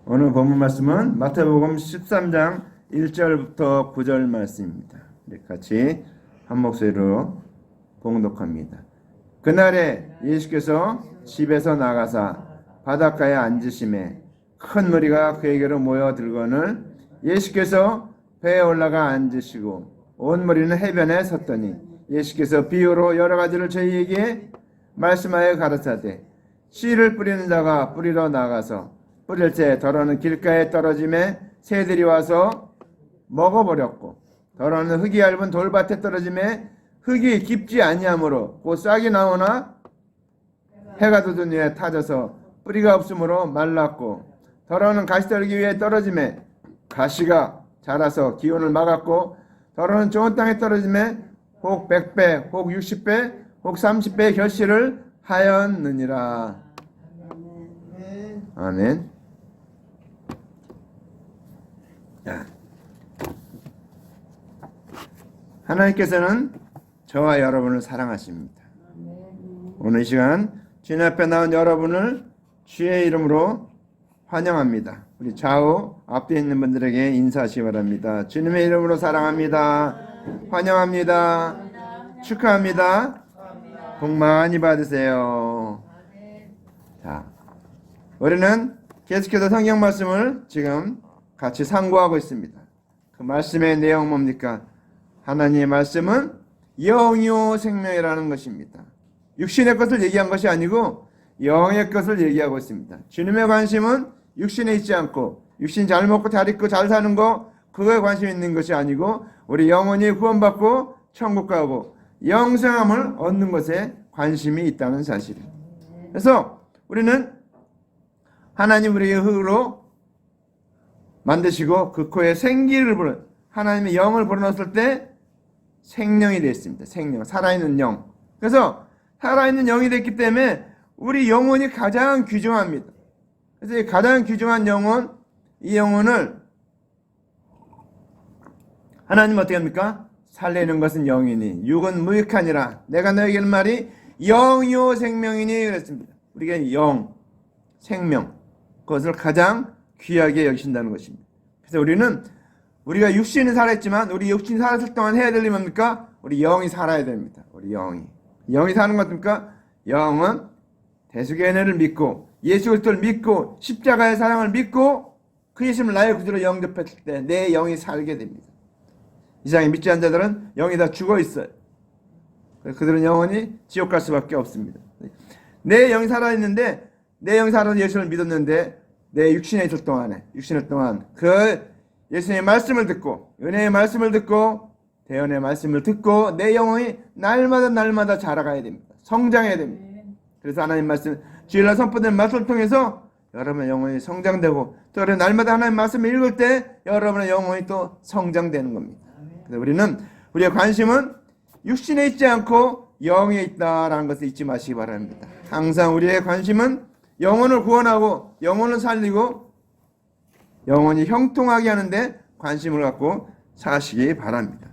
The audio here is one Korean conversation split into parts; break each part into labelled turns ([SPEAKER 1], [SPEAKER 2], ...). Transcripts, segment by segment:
[SPEAKER 1] 오늘 본문 말씀은 마태복음 13장 1절부터 9절 말씀입니다. 같이 한 목소리로 봉독합니다. 그날에 예수께서 집에서 나가사 바닷가에 앉으심에 큰 무리가 그에게로 모여들거늘 예수께서 배에 올라가 앉으시고 온 무리는 해변에 섰더니 예수께서 비유로 여러 가지를 저희에게 말씀하여 가르치되 씨를 뿌리는 자가 뿌리러 나가서 뿌릴 때 더러는 길가에 떨어짐에 새들이 와서 먹어버렸고 더러는 흙이 얇은 돌밭에 떨어짐에 흙이 깊지 아니하므로 곧 싹이 나오나 해가 돋은 후에 타져서 뿌리가 없으므로 말랐고 더러는 가시떨기 위에 떨어짐에 가시가 자라서 기온을 막았고 더러는 좋은 땅에 떨어짐에 혹 100배 혹 60배 혹 30배 결실을 하였느니라. 아멘. 하나님께서는 저와 여러분을 사랑하십니다. 오늘 이 시간 주님 앞에 나온 여러분을 주의 이름으로 환영합니다. 우리 좌우 앞에 있는 분들에게 인사하시기 바랍니다. 주님의 이름으로 사랑합니다. 환영합니다. 축하합니다. 복 많이 받으세요. 자, 우리는 계속해서 성경 말씀을 지금 같이 상고하고 있습니다. 그 말씀의 내용 뭡니까? 하나님의 말씀은 영이요 생명이라는 것입니다. 육신의 것을 얘기한 것이 아니고 영의 것을 얘기하고 있습니다. 주님의 관심은 육신에 있지 않고 육신 잘 먹고 잘 입고 잘 사는 거 그거에 관심 있는 것이 아니고 우리 영혼이 구원받고 천국 가고 영생함을 얻는 것에 관심이 있다는 사실입니다. 그래서 우리는 하나님 우리의 흙으로 만드시고 그 코에 생기를 불어 하나님의 영을 불어넣었을 때 생명이 됐습니다. 생명, 살아있는 영. 그래서 살아있는 영이 됐기 때문에 우리 영혼이 가장 귀중합니다. 그래서 이 가장 귀중한 영혼, 이 영혼을 하나님 어떻게 합니까? 살리는 것은 영이니 육은 무익하니라. 내가 너에게 하는 말이 영이요 생명이니 그랬습니다. 우리가 영, 생명, 그것을 가장 귀하게 여기신다는 것입니다. 그래서 우리가 육신은 살았지만 우리 육신이 살았을 동안 해야 될 일이 뭡니까? 우리 영이 살아야 됩니다. 우리 영이 사는 것 같습니까? 영은 대속의 은혜를 믿고 예수 그리스도를 믿고 십자가의 사랑을 믿고 그 예수님을 나의 구주로 영접했을 때 내 영이 살게 됩니다. 이 세상에 믿지 않는 자들은 영이 다 죽어 있어요. 그들은 영원히 지옥 갈 수밖에 없습니다. 내 영이 살아있는데 내 영이 살아서 예수를 믿었는데 내 육신에 있을 동안 그 예수님의 말씀을 듣고 은혜의 말씀을 듣고 대언의 말씀을 듣고 내 영혼이 날마다 자라가야 됩니다. 성장해야 됩니다. 그래서 하나님 말씀 주일날 선포된 말씀을 통해서 여러분의 영혼이 성장되고 또 날마다 하나님 말씀을 읽을 때 여러분의 영혼이 또 성장되는 겁니다. 그래서 우리의 관심은 육신에 있지 않고 영에 있다라는 것을 잊지 마시기 바랍니다. 항상 우리의 관심은 영혼을 구원하고 영혼을 살리고 영혼이 형통하게 하는데 관심을 갖고 사시기 바랍니다.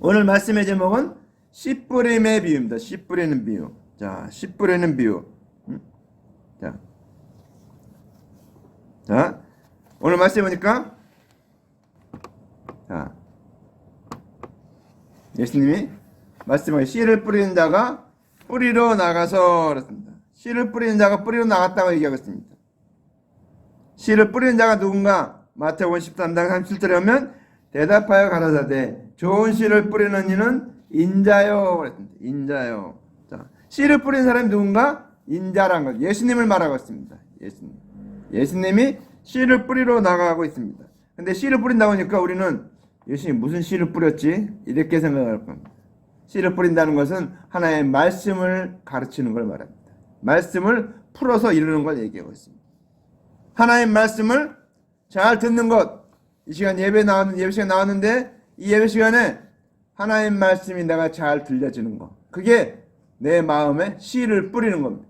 [SPEAKER 1] 오늘 말씀의 제목은 씨 뿌림의 비유입니다. 씨 뿌리는 비유. 자, 씨 뿌리는 비유. 자, 오늘 말씀해 보니까 자, 예수님이 말씀하기 씨를 뿌리는 자가 뿌리러 나가서 그렇습니다. 씨를 뿌리는 자가 뿌리러 나갔다고 얘기하고 있습니다. 씨를 뿌리는 자가 누군가? 마태복음 13장 37절에 보면 대답하여 가라사대 좋은 씨를 뿌리는 이는 인자요 그랬습니다. 인자요. 자, 씨를 뿌리는 사람이 누군가? 인자란 것. 예수님을 말하고 있습니다. 예수님이 씨를 뿌리러 나가고 있습니다. 근데 씨를 뿌린다고 하니까 우리는 예수님이 무슨 씨를 뿌렸지? 이렇게 생각할 겁니다. 씨를 뿌린다는 것은 하나의 말씀을 가르치는 걸 말합니다. 말씀을 풀어서 이루는 걸 얘기하고 있습니다. 하나님 말씀을 잘 듣는 것. 이 시간 예배 시간 나왔는데 이 예배 시간에 하나님 말씀이 내가 잘 들려지는 것. 그게 내 마음에 씨를 뿌리는 겁니다.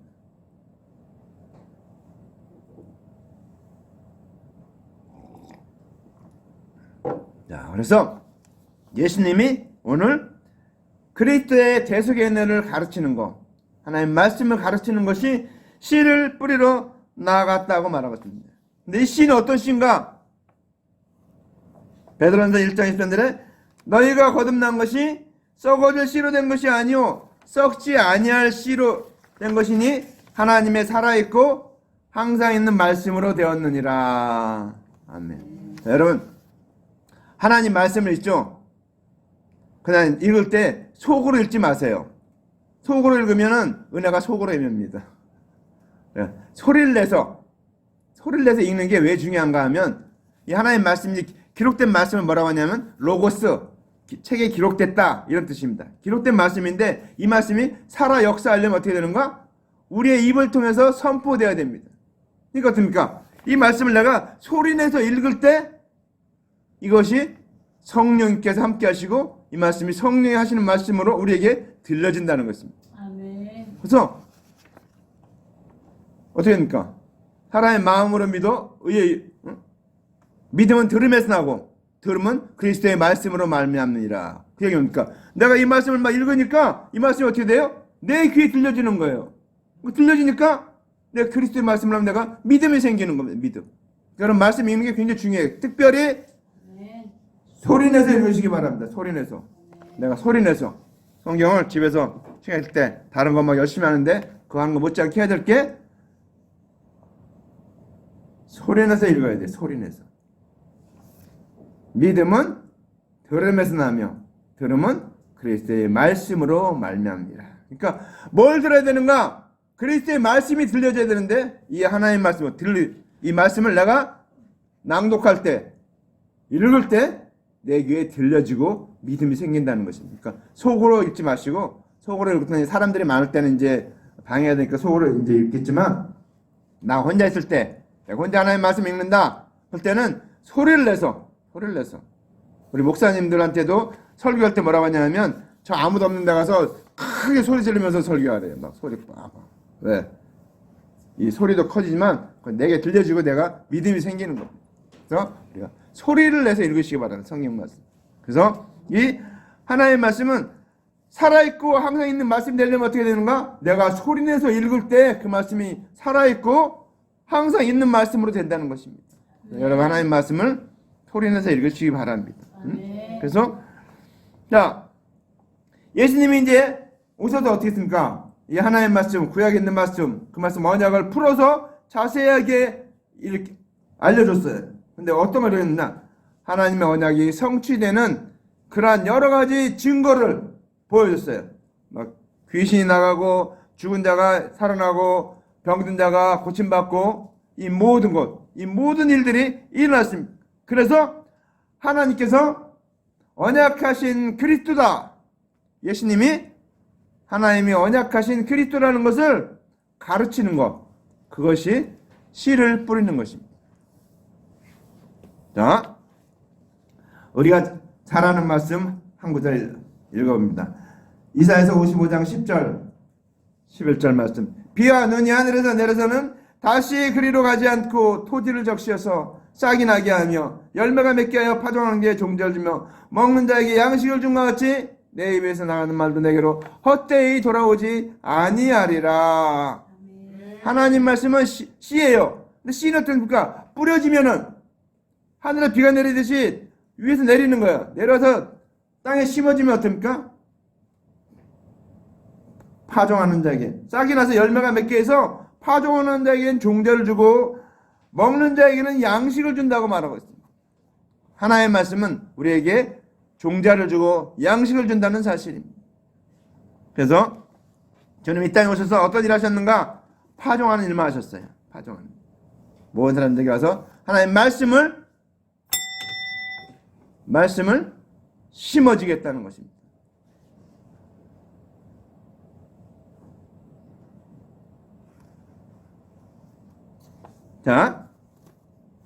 [SPEAKER 1] 자, 그래서 예수님이 오늘 그리스도의 대속의 은혜를 가르치는 것, 하나님 말씀을 가르치는 것이 씨를 뿌리러 나아갔다고 말하고 있습니다. 근데 이 씨는 어떤 씨인가? 베드로전서 1장 20절에 너희가 거듭난 것이 썩어질 씨로 된 것이 아니요 썩지 아니할 씨로 된 것이니 하나님의 살아있고 항상 있는 말씀으로 되었느니라. 아멘. 자, 여러분 하나님 말씀을 읽죠? 그냥 읽을 때 속으로 읽지 마세요. 속으로 읽으면은 은혜가 속으로 임합니다. 소리를 내서 읽는 게 왜 중요한가 하면 이 하나님 말씀이 기록된 말씀을 뭐라고 하냐면 로고스, 책에 기록됐다 이런 뜻입니다. 기록된 말씀인데 이 말씀이 살아 역사하려면 어떻게 되는가? 우리의 입을 통해서 선포되어야 됩니다. 그러니까 어떻습니까? 이 말씀을 내가 소리내서 읽을 때 이것이 성령님께서 함께 하시고 이 말씀이 성령이 하시는 말씀으로 우리에게 들려진다는 것입니다.
[SPEAKER 2] 아멘.
[SPEAKER 1] 그래서 어떻게 됩니까? 사람의 마음으로 믿어 믿음은 들음에서 나고 들음은 그리스도의 말씀으로 말미암느니라. 그 얘기입니까? 내가 이 말씀을 막 읽으니까 이 말씀이 어떻게 돼요? 내 귀에 들려지는 거예요. 들려지니까 내가 그리스도의 말씀을 하면 내가 믿음이 생기는 겁니다. 믿음. 그런 말씀 읽는 게 굉장히 중요해요. 특별히 소리내서 읽으시기 바랍니다. 소리내서. 내가 소리내서 성경을 집에서 시간 있을 때 다른 거 막 열심히 하는데 그거 하는 거 못지않게 해야 될 게 소리내서 읽어야 돼. 소리내서. 믿음은 들음에서 나며 들음은 그리스도의 말씀으로 말미암니라. 그러니까 뭘 들어야 되는가? 그리스도의 말씀이 들려져야 되는데 이 하나님 말씀을 이 말씀을 내가 낭독할 때 읽을 때 내 귀에 들려지고 믿음이 생긴다는 것입니다. 그러니까 속으로 읽지 마시고 속으로 읽을 사람들이 많을 때는 이제 방해해야 되니까 속으로 이제 읽겠지만 나 혼자 있을 때 내가 혼자 하나님 말씀 읽는다 할 때는 소리를 내서 우리 목사님들한테도 설교할 때 뭐라고 하냐면 저 아무도 없는 데 가서 크게 소리 지르면서 설교하래요. 막 소리 빡. 왜? 이 소리도 커지지만 내게 들려지고 내가 믿음이 생기는 겁니다. 그래서 우리가 소리를 내서 읽으시기 바랍니다. 성경 말씀. 그래서 이 하나님의 말씀은 살아있고 항상 있는 말씀이 되려면 어떻게 되는가? 내가 소리내서 읽을 때 그 말씀이 살아있고 항상 있는 말씀으로 된다는 것입니다. 여러분 하나님 말씀을 소리내서 읽으시기 바랍니다. 그래서 자 예수님이 이제 오셔서 어떻게 했습니까? 이 하나님 말씀, 구약에 있는 말씀, 그 말씀 언약을 풀어서 자세하게 이렇게 알려줬어요. 근데 어떤 걸 했느냐? 하나님의 언약이 성취되는 그러한 여러 가지 증거를 보여줬어요. 막 귀신이 나가고 죽은 자가 살아나고 병든 자가 고침받고 이 모든 것, 이 모든 일들이 일어났습니다. 그래서 하나님께서 언약하신 그리스도다. 예수님이 하나님이 언약하신 그리스도라는 것을 가르치는 것. 그것이 씨를 뿌리는 것입니다. 자, 우리가 잘 아는 말씀 한 구절 읽어봅니다. 이사야서 55장 10절 11절 말씀. 비와 눈이 하늘에서 내려서는 다시 그리로 가지 않고 토지를 적시어서 싹이 나게 하며 열매가 맺게 하여 파종하는 게 종절지며 먹는 자에게 양식을 준 것 같이 내 입에서 나가는 말도 내게로 헛되이 돌아오지 아니하리라. 하나님 말씀은 씨예요. 근데 씨는 어떻습니까? 뿌려지면은 하늘에 비가 내리듯이 위에서 내리는 거예요. 내려서 땅에 심어지면 어떻습니까? 파종하는 자에게 싹이 나서 열매가 맺게 해서 파종하는 자에게는 종자를 주고 먹는 자에게는 양식을 준다고 말하고 있습니다. 하나님의 말씀은 우리에게 종자를 주고 양식을 준다는 사실입니다. 그래서 주님 이 땅에 오셔서 어떤 일 하셨는가? 파종하는 일만 하셨어요. 파종하는. 모든 사람들에게 와서 하나님의 말씀을 심어지겠다는 것입니다. 자,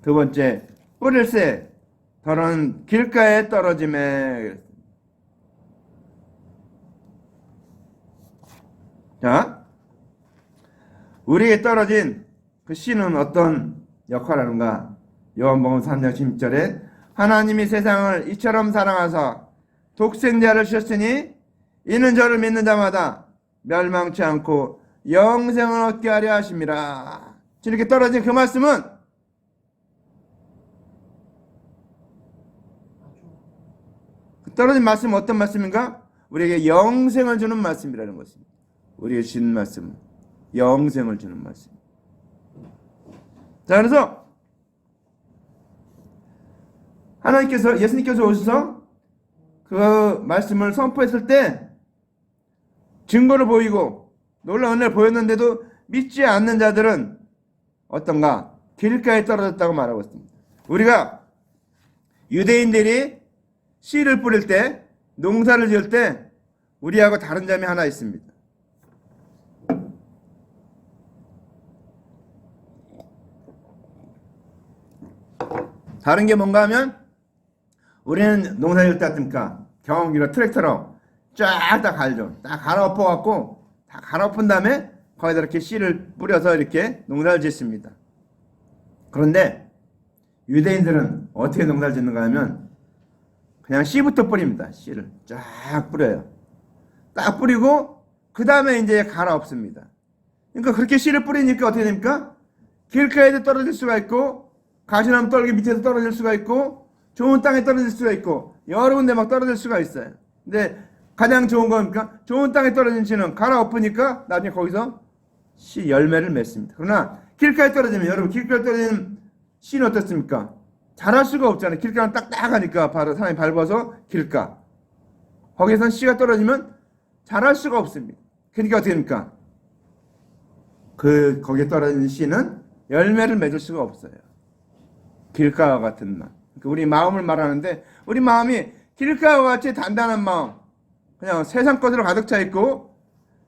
[SPEAKER 1] 두 번째, 뿌릴새 더러운 길가에 떨어짐에. 자, 우리에게 떨어진 그 씨는 어떤 역할을 하는가? 요한복음 3장 16절에 하나님이 세상을 이처럼 사랑하사 독생자를 주셨으니 이는 저를 믿는 자마다 멸망치 않고 영생을 얻게 하려 하심이라. 이렇게 떨어진 그 말씀은 떨어진 말씀은 어떤 말씀인가? 우리에게 영생을 주는 말씀이라는 것입니다. 우리에게 주는 말씀은 영생을 주는 말씀. 자, 그래서 하나님께서, 예수님께서 오셔서 그 말씀을 선포했을 때 증거를 보이고 놀라운 은혜를 보였는데도 믿지 않는 자들은 어떤가? 길가에 떨어졌다고 말하고 있습니다. 우리가 유대인들이 씨를 뿌릴 때, 농사를 지을 때 우리하고 다른 점이 하나 있습니다. 다른 게 뭔가 하면 우리는 농사 지을 때 어떻습니까? 경운기로 트랙터로 쫙 다 갈죠. 딱 갈아엎어 갖고 다 갈아엎은 다음에 거기다 이렇게 씨를 뿌려서 이렇게 농사를 짓습니다. 그런데 유대인들은 어떻게 농사를 짓는가 하면 그냥 씨부터 뿌립니다. 씨를 쫙 뿌려요. 딱 뿌리고 그 다음에 이제 갈아엎습니다. 그러니까 그렇게 씨를 뿌리니까 어떻게 됩니까? 길가에도 떨어질 수가 있고 가시나무 떨기 밑에서 떨어질 수가 있고 좋은 땅에 떨어질 수가 있고 여러 군데 막 떨어질 수가 있어요. 근데 가장 좋은 겁니까? 좋은 땅에 떨어진 씨는 갈아엎으니까 나중에 거기서 씨 열매를 맺습니다. 그러나 길가에 떨어지면, 여러분 길가에 떨어지는 씨는 어떻습니까? 자랄 수가 없잖아요. 길가는 딱딱하니까 바로 사람이 밟아서 길가. 거기서 씨가 떨어지면 자랄 수가 없습니다. 그러니까 어떻게 됩니까? 거기에 떨어진 씨는 열매를 맺을 수가 없어요. 길가와 같은 마음. 우리 마음을 말하는데 우리 마음이 길가와 같이 단단한 마음, 그냥 세상 것으로 가득 차 있고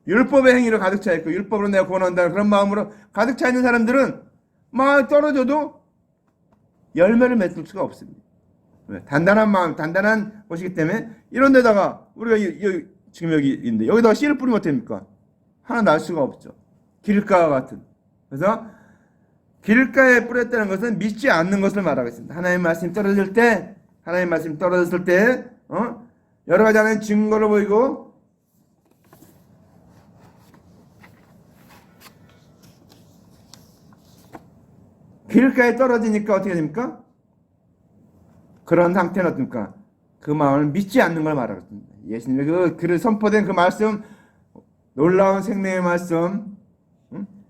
[SPEAKER 1] 율법의 행위로 가득 차 있고 율법으로 내가 구원한다는 그런 마음으로 가득 차 있는 사람들은 막 떨어져도 열매를 맺을 수가 없습니다. 왜? 단단한 마음, 단단한 것이기 때문에 이런 데다가 우리가 지금 여기 있는데 여기다가 씨를 뿌리면 어떻습니까? 하나 날 수가 없죠. 길가와 같은. 그래서 길가에 뿌렸다는 것은 믿지 않는 것을 말하고 있습니다. 하나님의 말씀이 떨어질 때, 하나님의 말씀이 떨어졌을 때 여러 가지 하나의 증거를 보이고 길가에 떨어지니까 어떻게 됩니까? 그런 상태는 어떻습니까? 그 마음을 믿지 않는 걸 말하고 있습니다. 예수님의 그 선포된 그 말씀, 놀라운 생명의 말씀,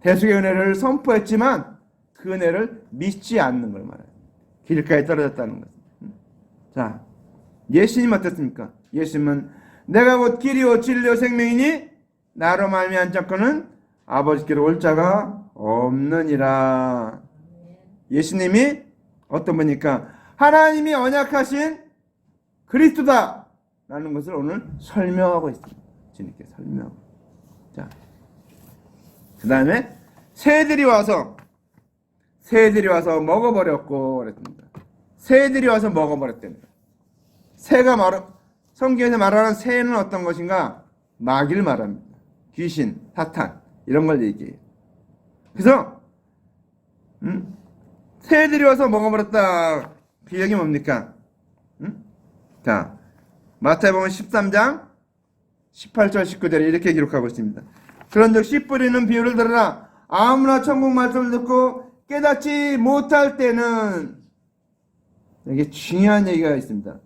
[SPEAKER 1] 대속의 은혜를 선포했지만 그 은혜를 믿지 않는 걸 말해요. 길가에 떨어졌다는 것. 자, 예수님 어떻습니까? 예수님은 내가 곧 길이요 진리요 생명이니 나로 말미암은 자거는 아버지께로 올 자가 없느니라. 예수님이 어떤 분이니까 하나님이 언약하신 그리스도다 라는 것을 오늘 설명하고 있습니다. 주님께 설명하고. 자, 그 다음에 새들이 와서 먹어버렸고 그랬습니다. 새들이 와서 먹어버렸답니다. 성경에서 말하는 새는 어떤 것인가? 마귀를 말합니다. 귀신, 사탄 이런 걸 얘기해요. 그래서 새들이 와서 먹어버렸다. 비역이 뭡니까? 자, 마태복음 13장 18절 19절에 이렇게 기록하고 있습니다. 그런즉 씨 뿌리는 비유를 들으라. 아무나 천국 말씀을 듣고 깨닫지 못할 때는, 여기 중요한 얘기가 있습니다.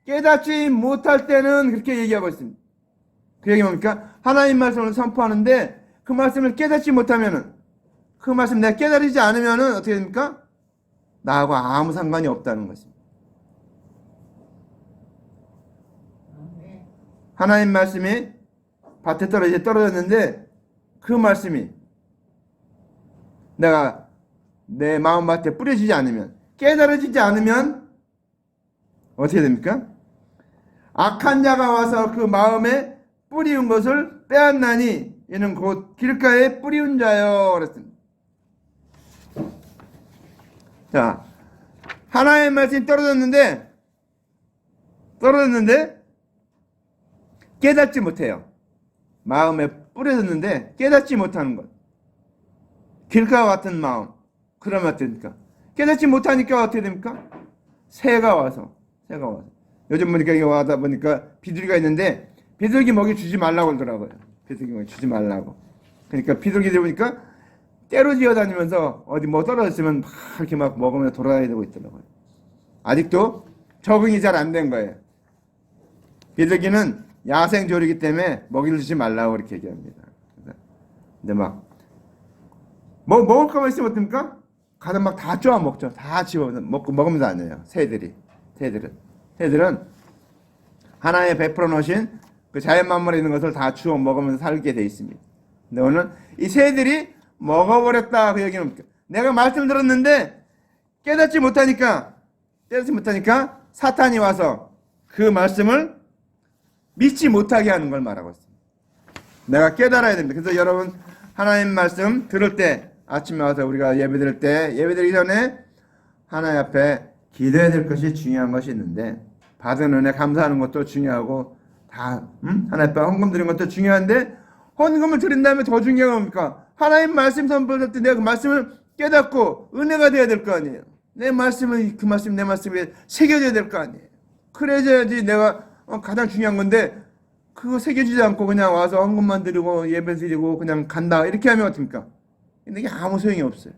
[SPEAKER 1] 깨닫지 못할 때는 그렇게 얘기하고 있습니다. 그 얘기 뭡니까? 하나님 말씀을 선포하는데 그 말씀을 깨닫지 못하면은, 그 말씀 내가 깨달으지 않으면은 어떻게 됩니까? 나하고 아무 상관이 없다는 것입니다. 하나님 말씀이 밭에 떨어졌는데 그 말씀이 내가 내 마음밭에 뿌려지지 않으면, 깨달아지지 않으면 어떻게 됩니까? 악한 자가 와서 그 마음에 뿌리운 것을 빼앗나니 이는 곧 길가에 뿌리운 자요 그랬습니다. 자, 하나님의 말씀이 떨어졌는데 깨닫지 못해요. 마음에 뿌려졌는데 깨닫지 못하는 것. 길가와 같은 마음. 그러면 어떻게 됩니까? 깨닫지 못하니까 어떻게 됩니까? 새가 와서. 요즘 보니까 이게 와다 보니까 비둘기가 있는데 비둘기 먹이 주지 말라고 그러더라고요. 비둘기 먹이 주지 말라고. 그러니까 비둘기들 보니까 때로 지어 다니면서 어디 뭐 떨어졌으면 막 이렇게 막 먹으면서 돌아다니고 있더라고요. 아직도 적응이 잘 안 된 거예요. 비둘기는 야생조류이기 때문에 먹이를 주지 말라고 그렇게 얘기합니다. 근데 막 뭐 먹을 거만 있으면 어떻습니까? 가서 막 다 쪼아 먹죠. 다 집어 먹으면서 안 해요. 새들은 하나의 100% 넣으신 그 자연 만물에 있는 것을 다 주워 먹으면서 살게 돼 있습니다. 근데 오늘 이 새들이 먹어버렸다 그 얘기는 내가 말씀을 들었는데 깨닫지 못하니까 사탄이 와서 그 말씀을 믿지 못하게 하는 걸 말하고 있습니다. 내가 깨달아야 됩니다. 그래서 여러분 하나님 말씀 들을 때 아침에 와서 우리가 예배 드릴 때 예배드리기 전에 하나님 앞에 기도해야 될 것이 중요한 것이 있는데 받은 은혜 감사하는 것도 중요하고 다 하나님 앞에 헌금 드리는 것도 중요한데 헌금을 드린 다음에 더 중요한 겁니까? 하나님 말씀 선포할 때 내가 그 말씀을 깨닫고 은혜가 돼야 될 거 아니에요. 내 말씀을 그 말씀 내 말씀에 새겨져야 될 거 아니에요. 그래야지 내가 가장 중요한 건데 그거 새겨지지 않고 그냥 와서 헌금만 드리고 예배 드리고 그냥 간다 이렇게 하면 어떻습니까? 근데 이게 아무 소용이 없어요.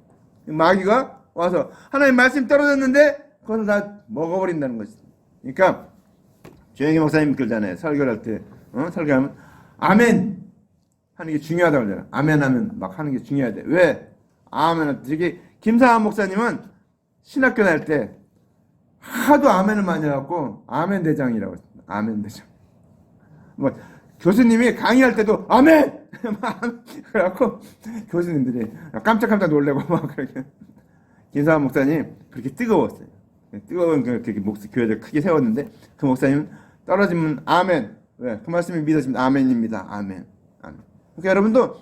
[SPEAKER 1] 마귀가 와서 하나님 말씀 떨어졌는데 그것을 다 먹어버린다는 것이죠. 그러니까 조영희 목사님 그러잖아요. 설교를 할 때 설교하면 아멘 하는 게 중요하다고 그러잖아요. 아멘 하면 막 하는 게 중요하대. 왜? 아멘 할 때 저기 김상환 목사님은 신학교 다닐 때 하도 아멘을 많이 해갖고 아멘 대장이라고 했습니다. 아멘 대장. 뭐 교수님이 강의할 때도 아멘! 그래갖고 교수님들이 깜짝깜짝 놀래고 막 그렇게. 김상환 목사님 그렇게 뜨거웠어요. 뜨거운 그렇게 교회를 크게 세웠는데 그 목사님 떨어지면 아멘. 왜? 그 말씀이 믿어지면 아멘입니다. 아멘. 아멘. 그러니까 여러분도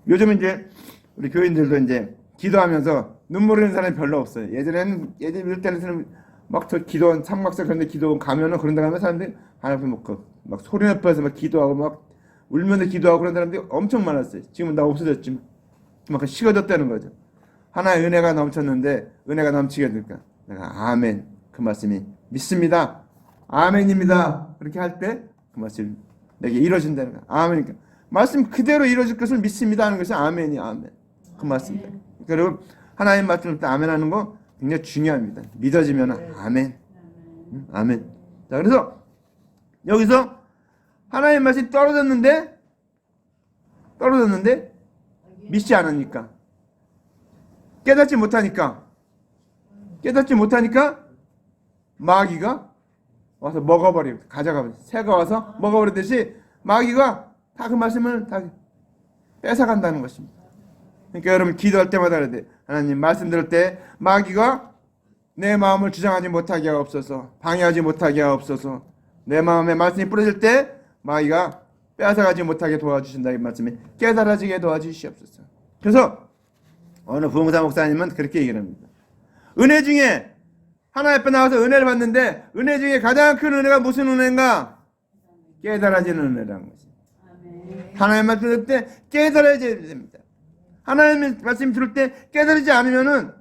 [SPEAKER 1] 요즘 이제 우리 교인들도 이제 기도하면서 눈물 흘리는 사람이 별로 없어요. 예전에는 이럴 때는 막 저 기도원 삼각사 그런데 기도원 가면은 그런 데 가면 사람들이 하나님 막 소리 높여서 막 기도하고 막 울면서 기도하고 그런 사람들이 엄청 많았어요. 지금은 다 없어졌지만 막 식어졌다는 거죠. 하나의 은혜가 넘쳤는데 은혜가 넘치게 될까? 내가 아멘 그 말씀이 믿습니다. 아멘입니다. 그렇게 할 때 그 말씀이 내게 이루어진다는 거야. 아멘이니까 말씀 그대로 이루어질 것을 믿습니다 하는 것이 아멘이 아멘. 그 말씀입니다. 그리고 하나님 말씀을 때 아멘 하는 거 굉장히 중요합니다. 믿어지면 아멘. 아멘. 자, 그래서 여기서 하나님 말씀이 떨어졌는데 믿지 않으니까 깨닫지 못하니까 마귀가 와서 먹어버리고 가져가버려. 새가 와서 먹어버리듯이 마귀가 다 그 말씀을 다 뺏어간다는 것입니다. 그러니까 여러분 기도할 때마다 그래야 돼. 하나님 말씀 들을 때 마귀가 내 마음을 주장하지 못하게 하옵소서. 방해하지 못하게 하옵소서. 내 마음에 말씀이 뿌려질 때 마귀가 뺏어가지 못하게 도와주신다. 이 말씀에 깨달아지게 도와주시옵소서. 그래서 어느 부흥사 목사님은 그렇게 얘기합니다. 은혜 중에 하나님 앞에 나와서 은혜를 받는데 은혜 중에 가장 큰 은혜가 무슨 은혜인가? 깨달아지는 은혜라는 것입니다. 하나님 말씀 들을 때 깨달아야 됩니다. 하나님 말씀 들을 때 깨달지 않으면은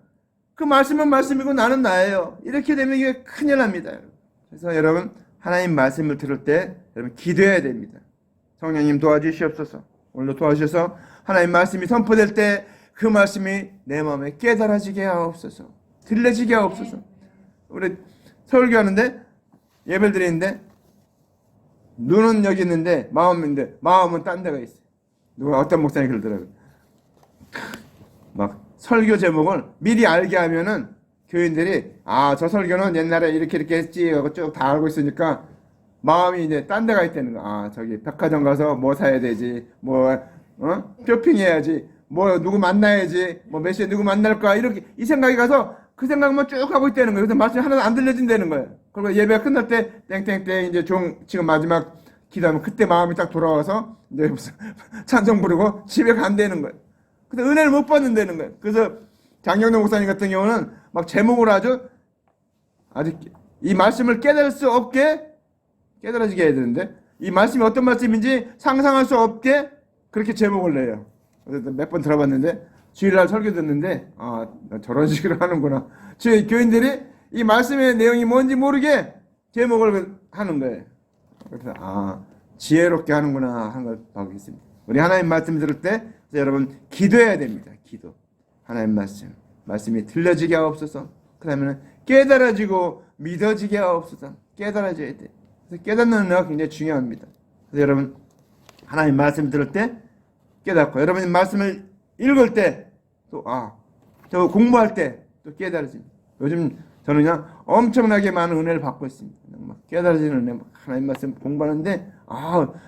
[SPEAKER 1] 그 말씀은 말씀이고 나는 나예요. 이렇게 되면 이게 큰일 납니다. 그래서 여러분 하나님 말씀을 들을 때 여러분 기도해야 됩니다. 성령님 도와주시옵소서. 오늘도 도와주셔서 하나님 말씀이 선포될 때 그 말씀이 내 마음에 깨달아지게 하옵소서. 들려지게 하옵소서. 우리 설교하는데 예배를 드리는데 눈은 여기 있는데 마음은 딴 데가 있어요. 누가 어떤 목사님이 그러더라고요. 막 설교 제목을 미리 알게 하면은 교인들이 저 설교는 옛날에 이렇게 했지 하고 쭉 다 알고 있으니까 마음이 이제 딴 데가 있다는 거. 저기 백화점 가서 뭐 사야 되지, 쇼핑해야지, 누구 만나야지, 몇 시에 누구 만날 거야, 이렇게 이 생각이 가서 그 생각만 쭉 하고 있다는 거예요. 그래서 말씀이 하나도 안 들려진다는 거예요. 그리고 예배가 끝날 때 땡땡땡 이제 지금 마지막 기도하면 그때 마음이 딱 돌아와서 이제 무슨 찬송 부르고 집에 간다는 거예요. 그래서 은혜를 못 받는다는 거예요. 그래서 장경동 목사님 같은 경우는 막 제목을 아주 이 말씀을 깨달을 수 없게 깨달아지게 해야 되는데 이 말씀이 어떤 말씀인지 상상할 수 없게 그렇게 제목을 내요. 그래서 몇 번 들어봤는데 주일날 설교 듣는데 저런 식으로 하는구나. 저희 교인들이 이 말씀의 내용이 뭔지 모르게 제목을 하는 거예요. 그래서 지혜롭게 하는구나 하는 걸 보고 있습니다. 우리 하나님 말씀 들을 때 여러분 기도해야 됩니다. 기도. 하나님 말씀이 들려지게 하옵소서. 그러면 깨달아지고 믿어지게 하옵소서. 깨달아져야 돼. 그래서 깨닫는 은혜가 굉장히 중요합니다. 그래서 여러분 하나님 말씀 들을 때 깨닫고, 여러분이 말씀을 읽을 때 또 저 공부할 때 또 깨달아집니다. 요즘 저는 그냥 엄청나게 많은 은혜를 받고 있습니다. 막 깨달아지는 은혜, 하나님 말씀 공부하는데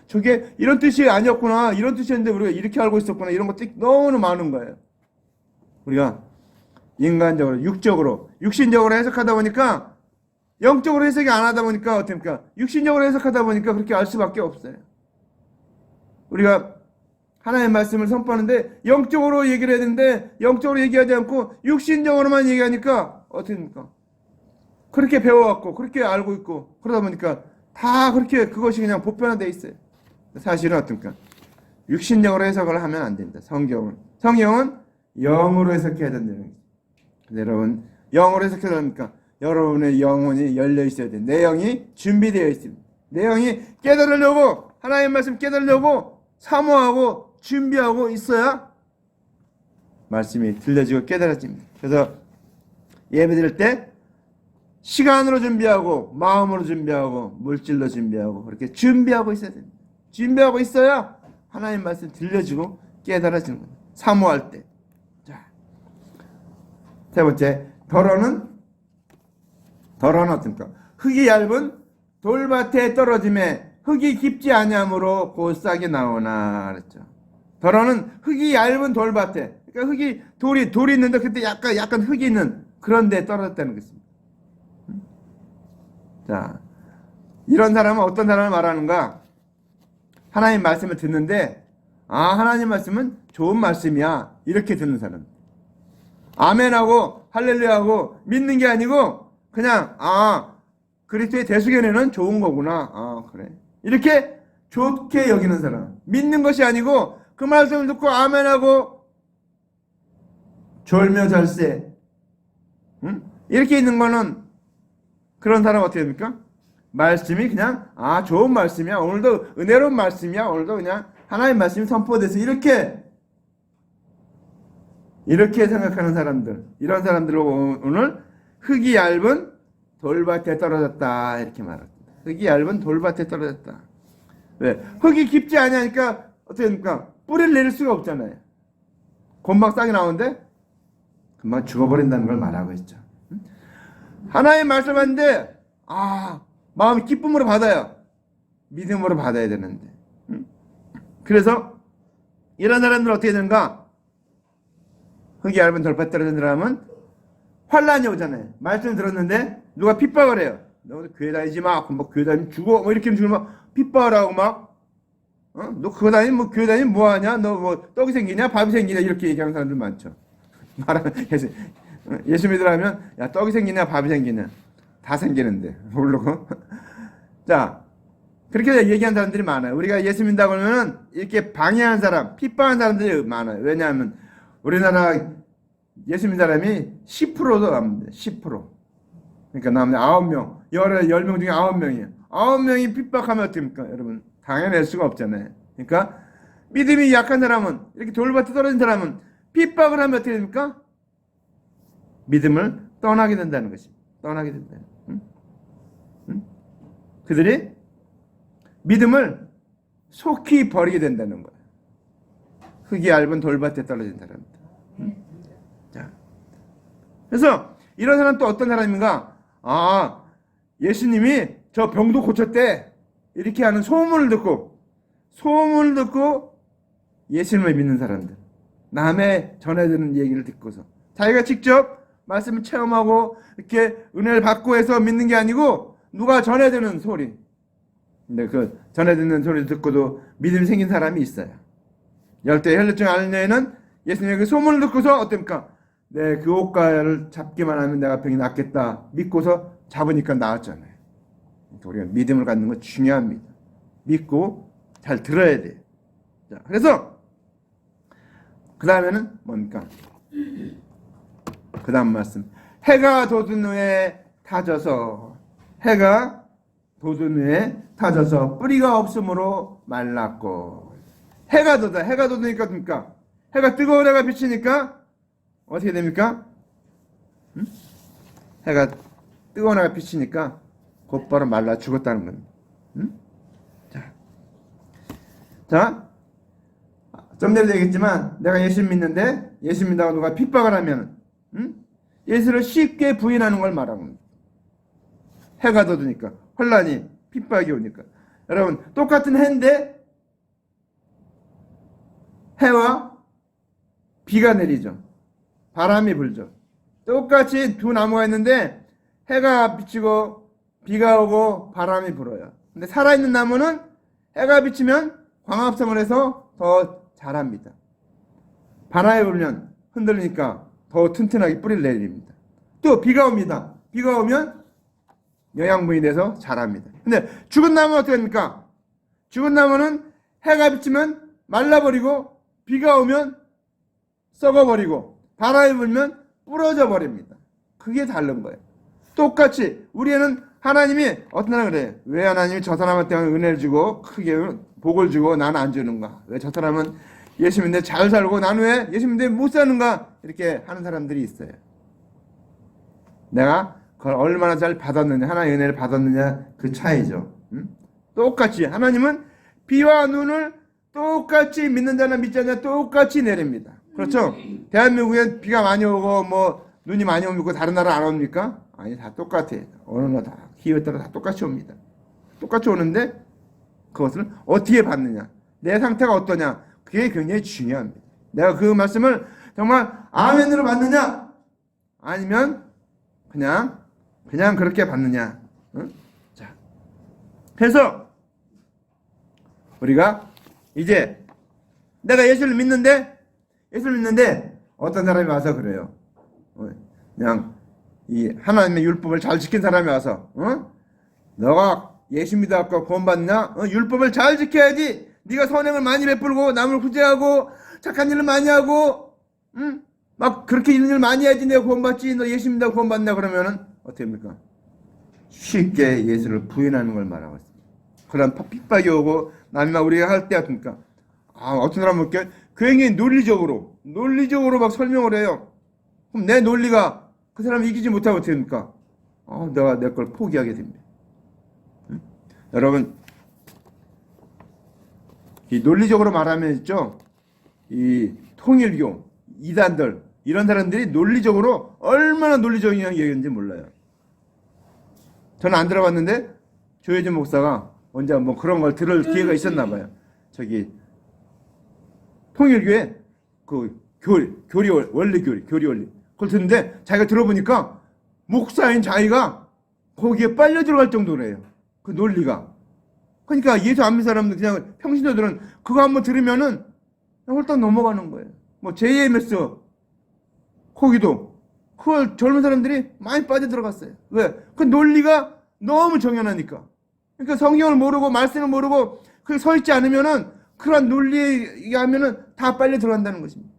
[SPEAKER 1] 저게 이런 뜻이 아니었구나, 이런 뜻이었는데 우리가 이렇게 알고 있었구나, 이런 것들이 너무 많은 거예요. 우리가 인간적으로, 육적으로, 육신적으로 해석하다 보니까, 영적으로 해석이 안 하다 보니까 어떻습니까? 육신적으로 해석하다 보니까 그렇게 알 수밖에 없어요. 우리가 하나님의 말씀을 선포하는데 영적으로 얘기를 해야 되는데 영적으로 얘기하지 않고 육신적으로만 얘기하니까 어떻게 됩니까? 그렇게 배워왔고 그렇게 알고 있고 그러다 보니까 다 그렇게 그것이 그냥 보편화되어 있어요. 사실은 어떻습니까? 육신적으로 해석을 하면 안 됩니다. 성경은 영으로 해석해야 된다는 거죠. 여러분 영으로 해석해야 됩니까? 여러분의 영혼이 열려 있어야 돼요. 내 영이 준비되어 있습니다. 내 영이 깨달으려고, 하나님의 말씀 깨달으려고 사모하고 준비하고 있어야 말씀이 들려지고 깨달아집니다. 그래서 예배 드릴 때 시간으로 준비하고 마음으로 준비하고 물질로 준비하고 그렇게 준비하고 있어야 됩니다. 준비하고 있어야 하나님 말씀 들려지고 깨달아지는 겁니다. 사모할 때. 자, 세 번째, 더러는 어떻습니까? 흙이 얇은 돌밭에 떨어짐에 흙이 깊지 아니함으로 곧 싹이 나오나 그랬죠. 더러는 흙이 얇은 돌밭에, 그러니까 흙이 돌이 있는데 그때 약간 흙이 있는 그런 데에 떨어졌다는 것입니다. 자, 이런 사람은 어떤 사람을 말하는가? 하나님 말씀을 듣는데 하나님 말씀은 좋은 말씀이야 이렇게 듣는 사람. 아멘하고 할렐루야하고 믿는 게 아니고 그냥 그리스도의 대속연애는 좋은 거구나. 그래. 이렇게 좋게 여기는 사람. 믿는 것이 아니고 그 말씀을 듣고 아멘하고 졸며 잘세. 이렇게 있는 거는 그런 사람 어떻게 됩니까? 말씀이 그냥 좋은 말씀이야. 오늘도 은혜로운 말씀이야. 오늘도 그냥 하나님 말씀이 선포돼서 이렇게 생각하는 사람들. 이런 사람들을 오늘 흙이 얇은 돌밭에 떨어졌다 이렇게 말합니다. 흙이 얇은 돌밭에 떨어졌다. 왜? 흙이 깊지 않으니까 어떻게 됩니까? 뿌리를 내릴 수가 없잖아요. 곤박 싹이 나오는데 금방 죽어버린다는 걸 말하고 있죠. 하나님 말씀하는데 마음이 기쁨으로 받아요. 믿음으로 받아야 되는데. 그래서 이런 사람들은 어떻게 되는가? 흙이 얇은 돌밭에 떨어진 사람은 환란이 오잖아요. 말씀 들었는데 누가 핍박을 해요. 너 교회 다니지 마. 뭐 교회 다니면 죽어. 뭐 이렇게 죽으면 막 핍박을 하고 막 너 그거 다니면 뭐 교회 다니면 뭐 하냐? 너 뭐 떡이 생기냐? 밥이 생기냐? 이렇게 얘기하는 사람들 많죠. 말하면 예수 믿으라면 야 떡이 생기냐? 밥이 생기냐? 다 생기는데 모르고. 자, 그렇게 얘기하는 사람들이 많아요. 우리가 예수 믿는다고 하면은 이렇게 방해하는 사람, 핍박하는 사람들이 많아요. 왜냐하면 우리나라 예수 믿는 사람이 10%도 남는데 10%. 그러니까 남는 9명, 10명 중에 9명이에요. 9명이 핍박하면 어떻습니까? 여러분 당해낼 수가 없잖아요. 그러니까 믿음이 약한 사람은, 이렇게 돌밭에 떨어진 사람은 핍박을 하면 어떻게 됩니까? 믿음을 떠나게 된다는 것입니다. 떠나게 된다. 그들이 믿음을 속히 버리게 된다는 거예요. 흙이 얇은 돌밭에 떨어진 사람들. 자, 그래서 이런 사람 또 어떤 사람인가? 예수님이 저 병도 고쳤대. 이렇게 하는 소문을 듣고 예수님을 믿는 사람들. 남의 전해드는 얘기를 듣고서 자기가 직접 말씀을 체험하고 이렇게 은혜를 받고 해서 믿는 게 아니고 누가 전해드는 소리. 근데 그 전해듣는 소리를 듣고도 믿음이 생긴 사람이 있어요. 열대 혈루증 앓는 여인은 예수님의 그 소문을 듣고서 어떻습니까? 그 옷가를 잡기만 하면 내가 병이 낫겠다 믿고서 잡으니까 나았잖아요. 우리가 믿음을 갖는 건 중요합니다. 믿고 잘 들어야 돼요. 자, 그래서 그 다음에는 뭡니까? 그 다음 말씀. 해가 돋은 후에 타져서 뿌리가 없으므로 말랐고. 해가 돋으니까 어떻습니까? 해가 뜨거운 해가 비치니까 어떻게 됩니까? 해가 뜨거운 비치니까 곧바로 말라 죽었다는 겁니다. 응? 자, 좀 전에 얘기했지만 내가 예수를 믿는데 예수 믿는다고 누가 핍박을 하면 예수를 쉽게 부인하는 걸 말하는 겁니다. 해가 돋으니까 혼란이 핍박이 오니까 여러분 똑같은 해인데 해와 비가 내리죠. 바람이 불죠. 똑같이 두 나무가 있는데 해가 비치고 비가 오고 바람이 불어요. 근데 살아있는 나무는 해가 비치면 광합성을 해서 더 자랍니다. 바람이 불면 흔들리니까 더 튼튼하게 뿌리를 내립니다. 또 비가 옵니다. 비가 오면 영양분이 돼서 자랍니다. 근데 죽은 나무는 어떻게 됩니까? 죽은 나무는 해가 비치면 말라버리고 비가 오면 썩어버리고 바람이 불면 부러져 버립니다. 그게 다른 거예요. 똑같이 우리는 하나님이 어떤 사람 그래요. 왜 하나님이 저 사람한테 은혜를 주고 크게 복을 주고 나는 안 주는가? 왜 저 사람은 예수 믿는데 잘 살고 나는 왜 예수 믿는데 못 사는가? 이렇게 하는 사람들이 있어요. 내가 그걸 얼마나 잘 받았느냐, 하나님의 은혜를 받았느냐 그 차이죠. 똑같이 하나님은 비와 눈을 똑같이 믿는 자나 믿지 않는 자 똑같이 내립니다. 그렇죠? 대한민국엔 비가 많이 오고 뭐 눈이 많이 옵니까? 다른 나라 안 옵니까? 아니 다 똑같아요. 어느 나라 다 기후에 따라 다 똑같이 옵니다. 똑같이 오는데 그것을 어떻게 받느냐, 내 상태가 어떠냐, 그게 굉장히 중요합니다. 내가 그 말씀을 정말 아멘으로 받느냐 아니면 그냥 그렇게 받느냐. 응? 자, 그래서 우리가 이제 내가 예수를 믿는데 어떤 사람이 와서 그래요. 그냥 이 하나님의 율법을 잘 지킨 사람이 와서 너가 예수 믿어갖고 구원받냐? 율법을 잘 지켜야지. 네가 선행을 많이 베풀고 남을 구제하고 착한 일을 많이 하고 막 그렇게 있는 일 많이 해야지 내가 구원받지. 너 예수 믿다고 구원받냐? 그러면은 어떻게 합니까? 쉽게 예수를 부인하는 걸 말하고 있습니다. 그런 핍박이 오고 남이 막 우리가 할 때 같으니까 어떤 사람은 굉장히 논리적으로 막 설명을 해요. 그럼 내 논리가 그 사람을 이기지 못하고 어떻게 됩니까? 내가 내 걸 포기하게 됩니다. 여러분, 이 논리적으로 말하면 있죠. 이 통일교, 이단들 이런 사람들이 논리적으로 얼마나 논리적인 얘기인지 몰라요. 저는 안 들어봤는데 조혜진 목사가 언제 뭐 그런 걸 들을 기회가 있었나 봐요. 저기 통일교회 그 교리 원리 그걸 듣는데 자기가 들어보니까 목사인 자기가 거기에 빨려 들어갈 정도래요. 그 논리가. 그러니까 예수 안 믿는 사람들 그냥 평신도들은 그거 한번 들으면은 그냥 홀딱 넘어가는 거예요. 뭐 JMS 거기도 그걸 젊은 사람들이 많이 빠져 들어갔어요. 왜? 그 논리가 너무 정연하니까. 그러니까 성경을 모르고 말씀을 모르고 그게 서 있지 않으면은 그런 논리에 하면은 다 빨려 들어간다는 것입니다.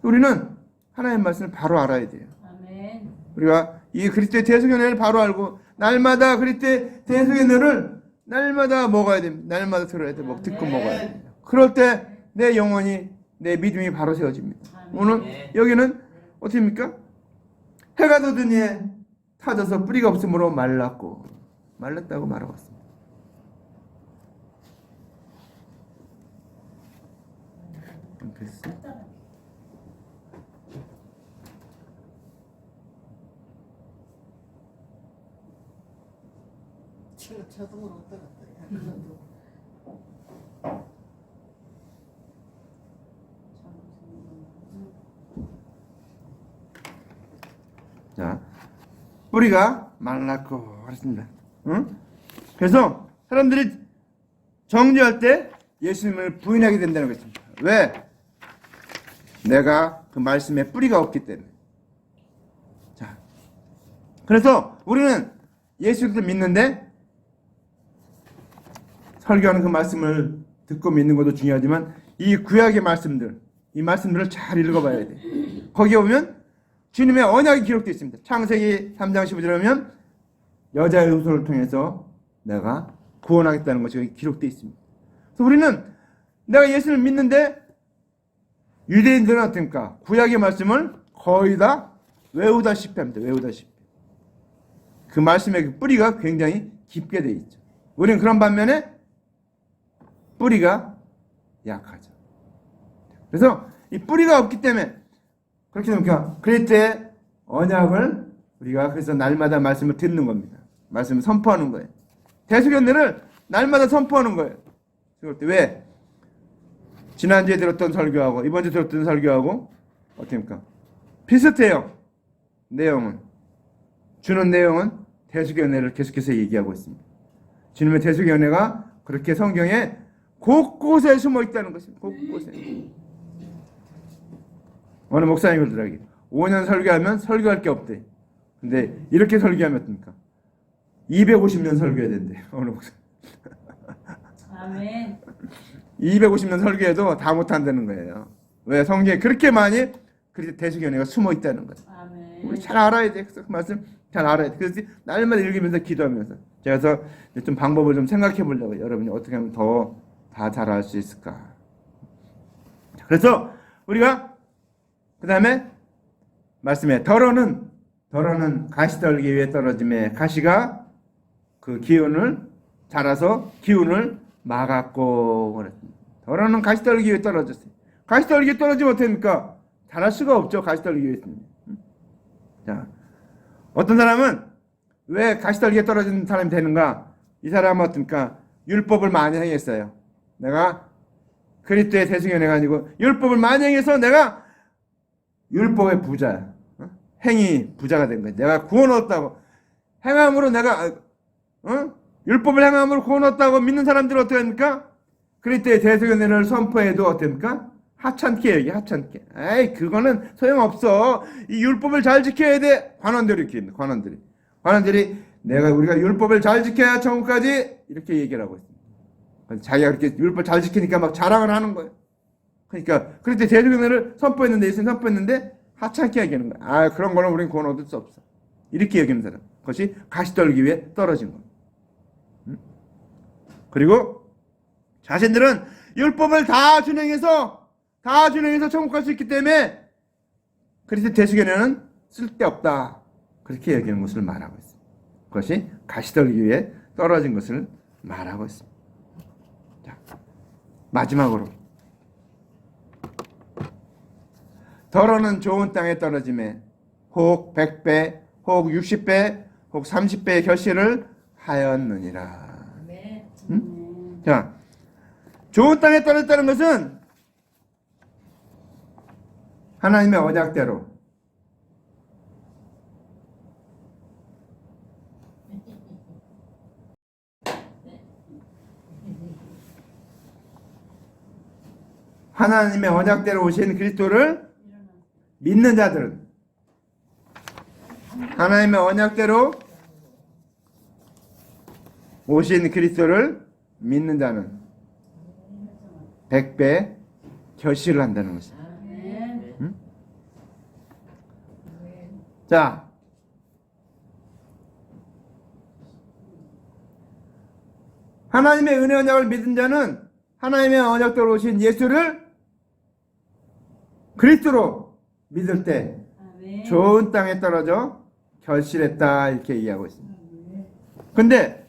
[SPEAKER 1] 우리는 하나님의 말씀을 바로 알아야 돼요. 아멘. 우리가 이 그리스도의 대속의 은혜를 바로 알고 날마다 그리스도의 대속의 은혜를 날마다 먹어야 됩니다. 날마다 들어야 돼. 듣고 먹어야 됩니다. 그럴 때 내 영혼이 내 믿음이 바로 세워집니다. 아멘. 오늘 여기는 어떻게 합니까? 해가 돋으니 타져서 뿌리가 없으므로 말랐다고 말하고 있습니다. 됐어?
[SPEAKER 2] 자동으로 왔다 갔다 해.
[SPEAKER 1] 자, 뿌리가 말랐고 그렇습니다. 응? 그래서 사람들이 정죄할 때 예수님을 부인하게 된다는 것입니다. 왜? 내가 그 말씀에 뿌리가 없기 때문에. 자, 그래서 우리는 예수를 믿는데 설교하는 그 말씀을 듣고 믿는 것도 중요하지만 이 구약의 말씀들, 이 말씀들을 잘 읽어봐야 돼. 거기에 보면 주님의 언약이 기록되어 있습니다. 창세기 3장 15절에 보면 여자의 후손을 통해서 내가 구원하겠다는 것이 기록되어 있습니다. 그래서 우리는 내가 예수를 믿는데 유대인들은 어떻습니까? 구약의 말씀을 거의 다 외우다시피 합니다. 외우다시피. 그 말씀의 그 뿌리가 굉장히 깊게 돼 있죠. 우리는 그런 반면에 뿌리가 약하죠. 그래서 이 뿌리가 없기 때문에 그렇게 되면 그리스도의 언약을 우리가 그래서 날마다 말씀을 듣는 겁니다. 말씀을 선포하는 거예요. 대수견례를 날마다 선포하는 거예요. 왜? 지난주에 들었던 설교하고 이번주에 들었던 설교하고 어떻습니까? 비슷해요. 내용은. 주는 내용은 대수견례를 계속해서 얘기하고 있습니다. 주님의 대수견례가 그렇게 성경에 곳곳에 숨어 있다는 것입니다. 곳곳에. 어느 목사님이 그러더라고요. 5년 설교하면 설교할 게 없대. 근데 이렇게 설교하면 어떻습니까? 250년 설교해야 된대. 어느 목사님.
[SPEAKER 3] 아멘.
[SPEAKER 1] 250년 설교해도 다 못한다는 거예요. 왜? 성경에 그렇게 많이 대수견례가 숨어 있다는 거예요.
[SPEAKER 3] 아멘.
[SPEAKER 1] 우리 잘 알아야 돼. 그 말씀 잘 알아야 돼. 그래서 날마다 읽으면서 기도하면서 제가 그래서 좀 방법을 좀 생각해 보려고 여러분이 어떻게 하면 더 다 잘할 수 있을까. 그래서 우리가 그 다음에 말씀에 더러는 가시 떨기 위해 떨어짐에 가시가 그 기운을 자라서 기운을 막았고 그랬습니다. 더러는 가시 떨기 위해 떨어졌어요. 가시 떨기 위해 떨어지면 어떻습니까? 자랄 수가 없죠. 가시 떨기 위해 있습니다. 자, 어떤 사람은 왜 가시 떨기에 떨어진 사람이 되는가? 이 사람은 어떻습니까? 율법을 많이 행했어요. 내가 그리스도의 대승연애가 아니고 율법을 많이 행해서 내가 율법의 부자야. 행위 부자가 된 거야. 내가 구원 얻었다고. 행함으로 내가 율법을 행함으로 구원 얻었다고 믿는 사람들은 어떻게 합니까? 그리스도의 대승연애를 선포해도 어떻습니까? 하찮게 얘기 하찮게. 에이 그거는 소용없어. 이 율법을 잘 지켜야 돼. 관원들이 이렇게 있는 관원들이 우리가 율법을 잘 지켜야 천국까지 이렇게 얘기를 하고 있습니다. 자기가 그렇게 율법 잘 지키니까 막 자랑을 하는 거예요. 그러니까 그때 대주경례를 선포했는데 예수님 선포했는데 하찮게 얘기하는 거야. 아 그런 거는 우리는 구원 얻을 수 없어. 이렇게 얘기하는 사람. 그것이 가시 떨기 위해 떨어진 거예요. 그리고 자신들은 율법을 다 준행해서 천국 갈 수 있기 때문에 그리스도 대수견례는 쓸데없다. 그렇게 얘기하는 것을 말하고 있습니다. 그것이 가시 떨기 위해 떨어진 것을 말하고 있습니다. 자, 마지막으로 더러는 좋은 땅에 떨어짐에 혹 100배, 혹 60배, 혹 30배의 결실을 하였느니라. 자, 좋은 땅에 떨어졌다는 것은 하나님의 언약대로 하나님의 언약대로 오신 그리스도를 믿는 자들은 하나님의 언약대로 오신 그리스도를 믿는 자는 100배 결실을 한다는 것입니다. 자, 하나님의 은혜 언약을 믿은 자는 하나님의 언약대로 오신 예수를 그리스도로 믿을 때 좋은 땅에 떨어져 결실했다 이렇게 이해하고 있습니다. 근데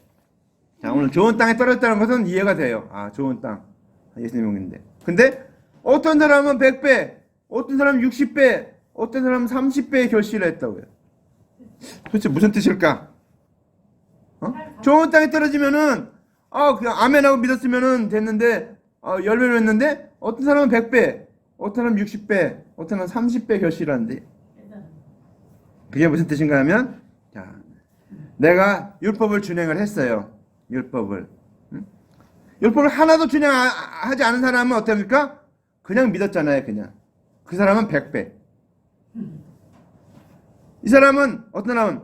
[SPEAKER 1] 자, 오늘 좋은 땅에 떨어졌다는 것은 이해가 돼요. 아, 좋은 땅. 예수님 용인데. 근데 어떤 사람은 100배, 어떤 사람은 60배, 어떤 사람은 30배의 결실을 했다고요. 도대체 무슨 뜻일까? 좋은 땅에 떨어지면은 그냥 아멘하고 믿었으면은 됐는데 열매를 했는데 어떤 사람은 100배, 어떤 사람은 60배, 어떤 사람은 30배 결실하는데 그게 무슨 뜻인가 하면 자, 내가 율법을 준행을 했어요. 율법을 하나도 준행하지 않은 사람은 어떻습니까? 그냥 믿었잖아요. 그냥 그 사람은 100배. 이 사람은 어떤 사람은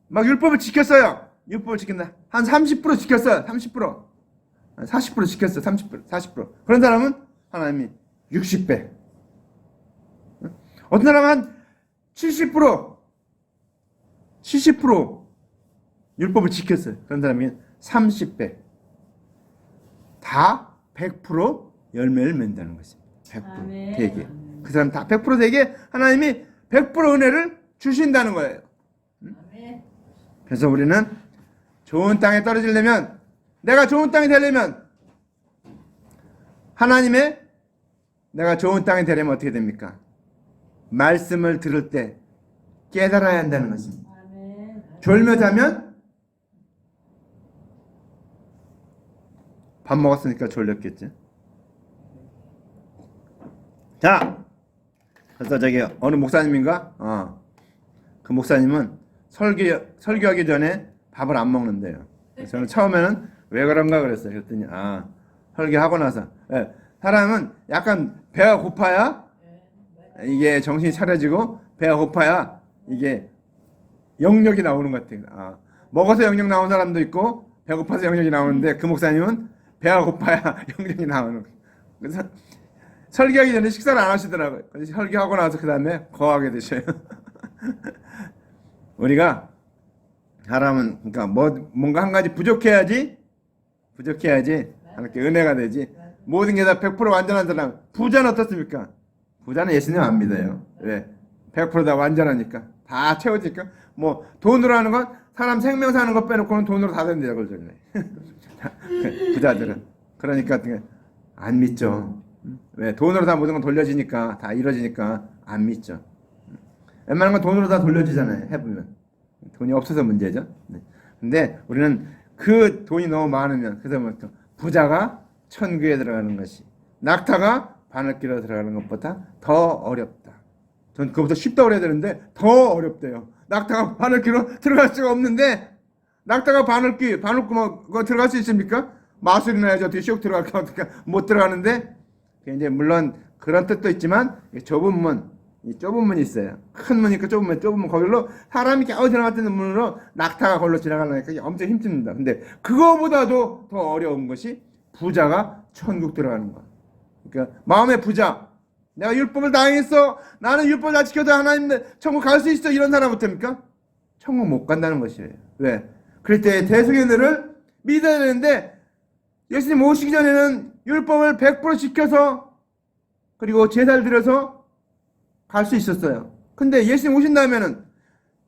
[SPEAKER 1] 막 율법을 지켰어요. 율법을 지킨다. 한 30% 지켰어요. 30%. 40% 지켰어요. 30%, 40%. 그런 사람은 하나님이 60배. 어떤 사람은 한 70% 율법을 지켰어요. 그런 사람이 30배. 다 100% 열매를 맺는다는 것입니다. 100% 되게. 그 사람 다 100% 되게 하나님이 100% 은혜를 주신다는 거예요. 그래서 우리는 좋은 땅에 떨어지려면, 내가 좋은 땅이 되려면, 하나님의 내가 좋은 땅이 되려면 어떻게 됩니까? 말씀을 들을 때 깨달아야 한다는 것입니다. 졸며 자면 밥 먹었으니까 졸렸겠지. 자, 그래서 저기 어느 목사님인가? 그 목사님은 설교하기 전에 밥을 안 먹는데요. 저는 처음에는 왜 그런가 그랬어요. 그랬더니 설교하고 나서 사람은 약간 배가 고파야 이게 정신이 차려지고 배가 고파야 이게 영역이 나오는 것 같아요. 먹어서 영역 나오는 사람도 있고 배고파서 영역이 나오는데 그 목사님은 배가 고파야 영역이 나오는 거예요. 그래서 설교하기 전에 식사를 안 하시더라고요. 그래서 설교하고 나서 그 다음에 거하게 되셔요. 우리가 사람은 그러니까 뭔가 한 가지 부족해야지 하나님께 은혜가 되지. 모든 게 다 100% 완전한 사람. 부자는 어떻습니까? 부자는 예수님 안 믿어요. 왜? 100% 다 완전하니까. 다 채워지니까. 뭐 돈으로 하는 건 사람 생명 사는 것 빼놓고는 돈으로 다 된대요. 그걸 부자들은. 그러니까 안 믿죠. 왜? 돈으로 다 모든 건 돌려지니까, 다 이루어지니까 안 믿죠. 웬만한 건 돈으로 다 돌려지잖아요. 해보면. 돈이 없어서 문제죠. 근데 우리는 그 돈이 너무 많으면, 그래서 뭐 부자가 천국에 들어가는 것이 낙타가 바늘길로 들어가는 것보다 더 어렵다. 전 그것보다 쉽다고 그래야 되는데 더 어렵대요. 낙타가 바늘길로 들어갈 수가 없는데, 낙타가 바늘구멍 들어갈 수 있습니까? 마술이 나야지 어떻게 슉 들어갈까? 어떻게 못 들어가는데, 이제 물론 그런 뜻도 있지만 좁은 문이 있어요. 큰 문이 있고 좁은 문 거기로 사람이 겨우 들어갔던 문으로 낙타가 걸로 지나가려니까 엄청 힘듭니다. 근데 그거보다도 더 어려운 것이 부자가 천국 들어가는 거야. 그러니까 마음의 부자, 내가 율법을 다 행했어, 나는 율법을 다 지켜도 하나님 천국 갈 수 있어, 이런 사람 어떻습니까? 천국 못 간다는 것이에요. 왜? 그럴 때 대속인들을 믿어야 되는데, 예수님 오시기 전에는 율법을 100% 지켜서 그리고 제사를 드려서 갈 수 있었어요. 근데 예수님 오신 다음에는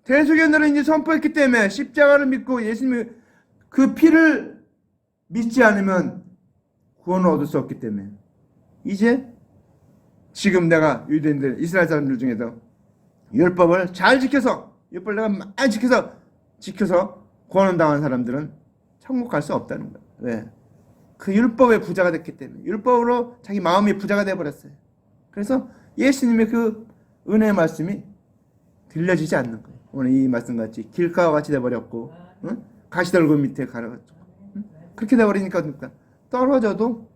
[SPEAKER 1] 대속인들은 이제 선포했기 때문에 십자가를 믿고 예수님의 그 피를 믿지 않으면 구원을 얻을 수 없기 때문에 이제 지금 내가 유대인들, 이스라엘 사람들 중에서 율법을 잘 지켜서, 율법을 내가 많이 지켜서 구원을 당한 사람들은 천국 갈 수 없다는 거예요. 왜? 그 율법의 부자가 됐기 때문에. 율법으로 자기 마음이 부자가 되어버렸어요. 그래서 예수님의 그 은혜의 말씀이 들려지지 않는 거예요. 오늘 이 말씀같이 길가와 같이 되어버렸고, 응? 가시떨굴 밑에 가려갔죠. 응? 그렇게 되어버리니까 떨어져도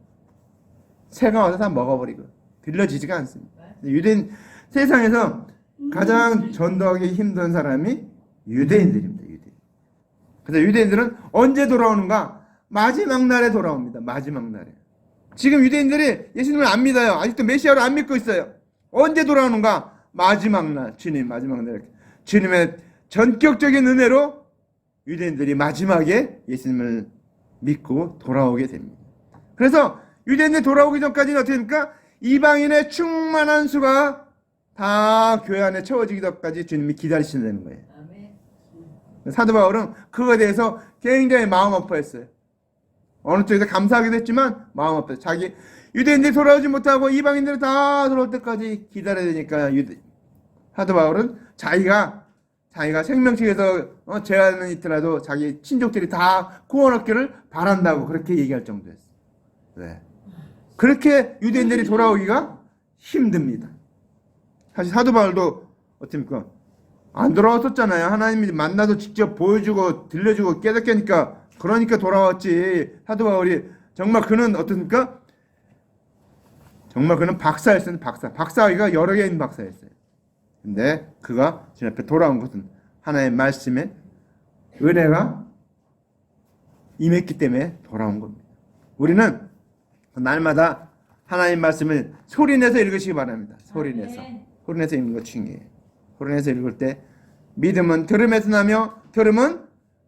[SPEAKER 1] 새가 와서 다 먹어버리고 들려지지가 않습니다. 유대인, 세상에서 가장 전도하기 힘든 사람이 유대인들입니다. 그래서 유대인들은 언제 돌아오는가? 마지막 날에 돌아옵니다. 마지막 날에. 지금 유대인들이 예수님을 안 믿어요. 아직도 메시아를 안 믿고 있어요. 언제 돌아오는가? 마지막 날. 주님 마지막 날. 주님의 전격적인 은혜로 유대인들이 마지막에 예수님을 믿고 돌아오게 됩니다. 그래서 유대인들이 돌아오기 전까지는 어떻게 됩니까? 이방인의 충만한 수가 다 교회 안에 채워지기 전까지 주님이 기다리신다는 거예요. 사도 바울은 그거에 대해서 굉장히 마음 아파했어요. 어느 쪽에서 감사하기도 했지만 마음 아파요. 자기 유대인들이 돌아오지 못하고 이방인들이 다 돌아올 때까지 기다려야 되니까 사도 바울은 자기가 생명책에서 제한은 있더라도 자기 친족들이 다 구원 얻기를 바란다고 그렇게 얘기할 정도였어요. 네. 그렇게 유대인들이 돌아오기가 힘듭니다. 사실 사도 바울도 어떻습니까? 안 돌아왔었잖아요. 하나님이 만나서 직접 보여주고 들려주고 깨닫게 하니까, 그러니까 돌아왔지. 사도 바울이 정말 그는 어떻습니까? 정말 그는 박사였어요. 박사가 여러 개인 박사였어요. 근데 그가 주님 앞에 돌아온 것은 하나님의 말씀에 은혜가 임했기 때문에 돌아온 겁니다. 우리는 날마다 하나님 말씀을 소리내서 읽으시기 바랍니다. 소리내서 읽는 거 중요해요. 소리내서 읽을 때 믿음은 들음에서 나며 들음은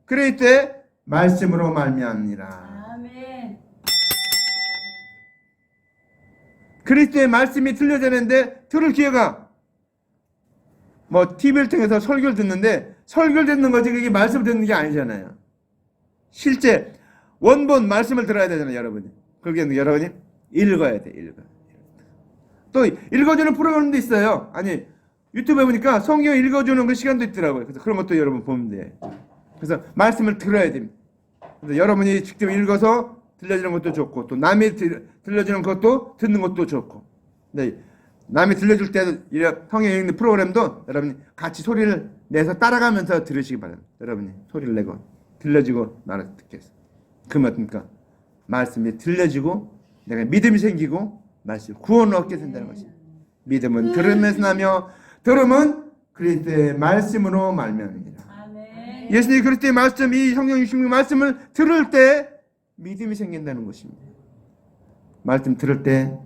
[SPEAKER 1] 그리스도의 말씀으로 말미암니라.
[SPEAKER 3] 아멘.
[SPEAKER 1] 그리스도의 말씀이 들려야 되는데 들을 기회가, TV를 통해서 설교를 듣는데 설교를 듣는 거지 그게 말씀을 듣는 게 아니잖아요. 실제 원본 말씀을 들어야 되잖아요, 여러분이. 그렇게 여러분이 읽어야 돼, 읽어. 또 읽어주는 프로그램도 있어요. 아니 유튜브에 보니까 성경 읽어주는 그 시간도 있더라고요. 그래서 그런 것도 여러분 보면 돼. 그래서 말씀을 들어야 됩니다. 그래서 여러분이 직접 읽어서 들려주는 것도 좋고 또 남이 들려주는 것도 듣는 것도 좋고. 네, 남이 들려줄 때 성경 읽는 프로그램도 여러분이 같이 소리를 내서 따라가면서 들으시기 바랍니다. 여러분이 소리를 내고 들려주고 나를 듣게 해서. 그러면 어떻습니까? 말씀이 들려지고 내가 믿음이 생기고 말씀 구원을 얻게 된다는 것입니다. 믿음은 들음에서 나며 들음은 그리스도의 말씀으로 말미암습니다. 예수님이 그리스도의 말씀, 이 성경 66 말씀을 들을 때 믿음이 생긴다는 것입니다. 말씀 들을 때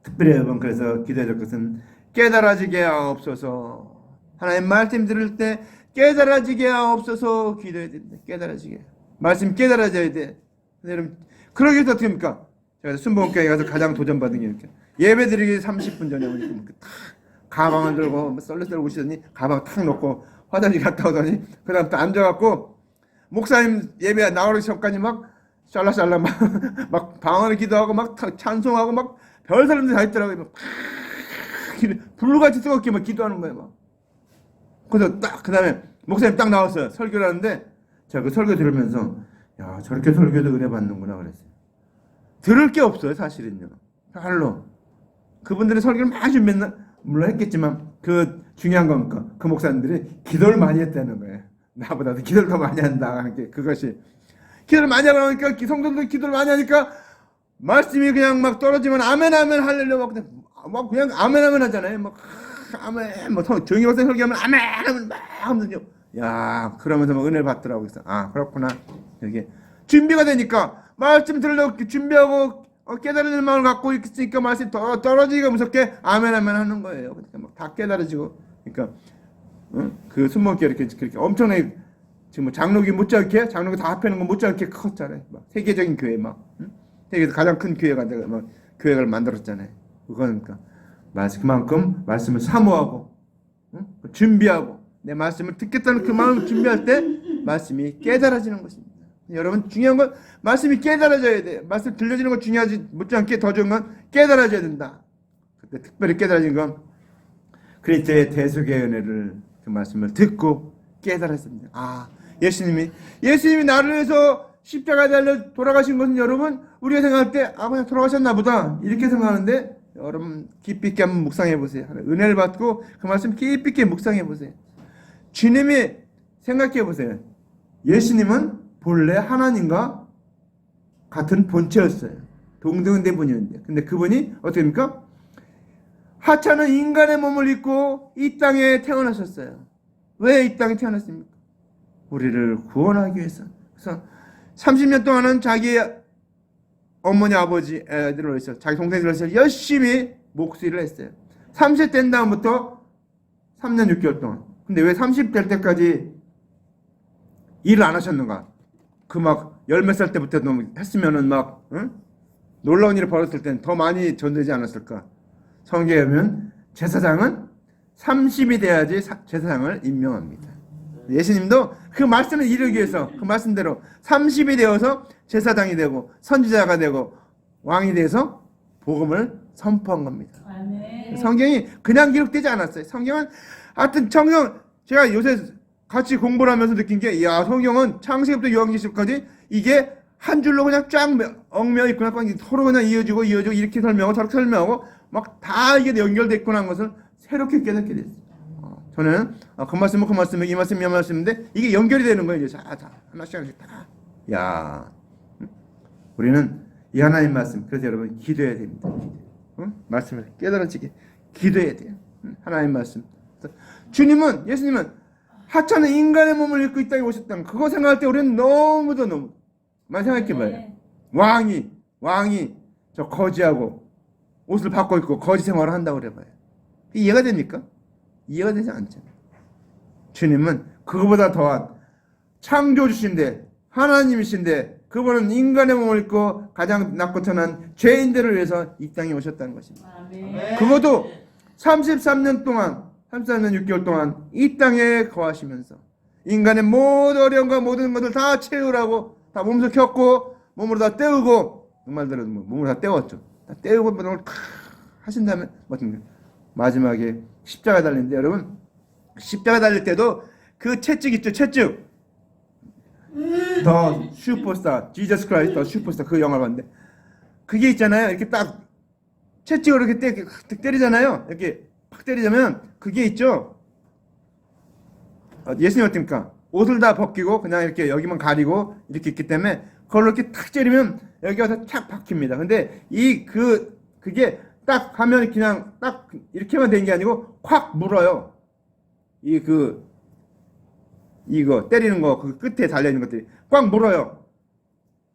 [SPEAKER 1] 특별히 여러분 그래서 기도해야 될 것은 깨달아지게 하옵소서. 하나님 말씀 들을 때 깨달아지게 하옵소서 기도해야 됩니다. 깨달아지게. 말씀 깨달아져야 돼. 여러분 그러기 위해서 어떻게 합니까? 제가 순복음교회 가서 가장 도전받은 게 이렇게 예배드리기 30분 전에 오니까 탁 가방을 들고 썰렁썰렁 오시더니 가방 탁 놓고 화장실 갔다 오더니 그 다음 또 앉아갖고 목사님 예배 나오기 전까지 막 샬라샬라 막 방언을 기도하고 막 찬송하고 막 별 사람들이 다 있더라고요. 막 불같이 뜨겁게 막 기도하는 거예요. 막. 그래서 딱 그 다음에 목사님 딱 나왔어요. 설교를 하는데 제가 그 설교 들으면서 야 저렇게 설교도 은혜 받는구나 그랬어요. 들을 게 없어요 사실은요. 별로. 그분들이 설교를 많이 준비했나 물론 했겠지만 그 중요한 거니까 그 목사님들이 기도를 많이 했다는 거예요. 나보다도 기도를 더 많이 한다. 그것이 기도를 많이 하고 나니까 성도들 기도를 많이 하니까 말씀이 그냥 막 떨어지면 아멘 아멘 할렐루야 막 그냥 아멘 아멘 하잖아요. 막 아멘 뭐 조용히 박사 설교하면 아멘 아멘 막 하면서 야 그러면서 막 은혜를 받더라고. 그래서 아 그렇구나. 이게 준비가 되니까 말씀 들으려고 준비하고 깨달은 마음을 갖고 있으니까 말씀이 더 떨어지기가 무섭게 아멘 아멘 하는 거예요. 그러니까 막 다 깨달아지고 그러니까 그 순복음교회 그렇게 엄청나게 지금 뭐 장로기 못지않게 장로기 다 합해놓은 거 못지않게 컸잖아요. 막 세계적인 교회 막 세계에서 가장 큰 교회가 막 교회를 만들었잖아요. 그거니까 그만큼 말씀을 사모하고 준비하고 내 말씀을 듣겠다는 그 마음을 준비할 때 말씀이 깨달아지는 것입니다. 여러분 중요한 건 말씀이 깨달아져야 돼요. 말씀 들려지는 건 중요하지 못지않게 더 좋은 건 깨달아져야 된다. 그때 특별히 깨달아진 건 그리스도의 대속의 은혜를 그 말씀을 듣고 깨달았습니다. 아 예수님이 나를 위해서 십자가에 달려 돌아가신 것은 여러분 우리가 생각할 때 그냥 돌아가셨나 보다 이렇게 생각하는데 여러분 깊이 있게 한번 묵상해 보세요. 은혜를 받고 그 말씀 깊이 있게 묵상해 보세요. 주님이 생각해 보세요. 예수님은 본래 하나님과 같은 본체였어요. 동등된 분이었는데 근데 그분이 어떻게 됩니까? 하찮은 인간의 몸을 입고 이 땅에 태어나셨어요. 왜 이 땅에 태어났습니까? 우리를 구원하기 위해서. 그래서 30년 동안은 자기 어머니 아버지 애들을 위해서 자기 동생들을 위해서 열심히 목수일을 했어요. 30 된 다음부터 3년 6개월 동안. 근데 왜 30 될 때까지 일을 안 하셨는가? 그 막 열 몇 살 때부터 너무 했으면은 막 놀라운 일을 벌였을 때는 더 많이 전되지 않았을까? 성경에 보면 제사장은 30이 돼야지 제사장을 임명합니다. 예수님도 그 말씀을 이루기 위해서 그 말씀대로 30이 되어서 제사장이 되고 선지자가 되고 왕이 돼서 복음을 선포한 겁니다. 아멘. 성경이 그냥 기록되지 않았어요. 성경은 하여튼 제가 요새 같이 공부를 하면서 느낀 게 성경은 창세기부터 요한계시록까지 이게 한 줄로 그냥 쫙 얽매여 있구나. 서로 그냥 이어지고 이렇게 설명하고 저렇게 설명하고 막 다 이게 연결돼 있구나 하는 것을 새롭게 깨닫게 됐어요. 저는 그 말씀은 그 말씀이고 이 말씀은 이 말씀인데 이게 연결이 되는 거예요. 이제 하나씩 다. 우리는 이 하나님 말씀 그래서 여러분 기도해야 됩니다. 말씀을 깨달아지게 기도해야 돼요. 하나님 말씀. 예수님은 하찮은 인간의 몸을 입고 이 땅에 오셨다는 그거 생각할 때 우리는 너무 많이 생각해봐요. 왕이 저 거지하고 옷을 바꿔 입고 거지 생활을 한다고 그래봐요. 이해가 됩니까? 이해가 되지 않죠. 주님은 그거보다 더한 창조주신데 하나님이신데 그분은 인간의 몸을 입고 가장 낮고 천한 죄인들을 위해서 이 땅에 오셨다는 것입니다. 아멘. 그것도 33년 6개월 동안 이 땅에 거하시면서 인간의 모든 어려움과 모든 것을 다 채우라고 다 몸소 켰고 몸으로 다 때우고 그 말대로 몸으로 다 때웠죠. 다 때우고 모든 걸 하신 다음에 마지막에 십자가 달리는데 여러분 십자가 달릴 때도 그 채찍 있죠. 채찍 더 슈퍼스타 지저스 크라이스트 더 슈퍼스타 그 영화를 봤는데 그게 있잖아요. 이렇게 딱 채찍으로 이렇게 때리잖아요. 이렇게 팍 때리자면 그게 있죠. 예수님 어떻습니까? 옷을 다 벗기고 그냥 이렇게 여기만 가리고 이렇게 있기 때문에 그걸로 이렇게 탁 찌르면 여기 와서 착 박힙니다. 근데 그게 딱 하면 그냥 딱 이렇게만 된 게 아니고 콱 물어요. 이거 때리는 거 그 끝에 달려있는 것들이 꽉 물어요.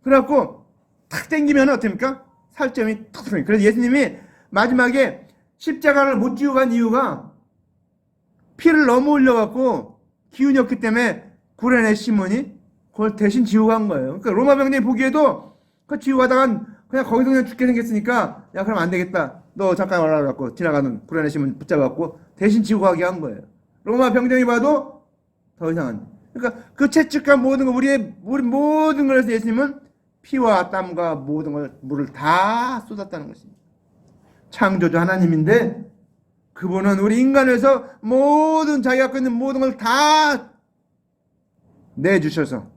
[SPEAKER 1] 그래갖고 탁 당기면 어떻습니까? 살점이 탁 들어요. 그래서 예수님이 마지막에 십자가를 못 지고 간 이유가 피를 너무 흘려갖고 기운이 없기 때문에 구레네 시몬이 그걸 대신 지고 간 거예요. 그러니까 로마 병들이 보기에도 그 지고 가다가 그냥 거기서 그냥 죽게 생겼으니까 야 그럼 안 되겠다. 너 잠깐 와라 갖고 지나가는 구레네 시몬 붙잡아갖고 대신 지고 가게 한 거예요. 로마 병정이 봐도 더 이상 안 돼. 그러니까 그 채찍과 모든 거 우리 모든 걸 해서 예수님은 피와 땀과 모든 걸 물을 다 쏟았다는 것입니다. 창조주 하나님인데 그분은 우리 인간에서 모든 자기가 갖고 있는 모든 걸 다 내주셔서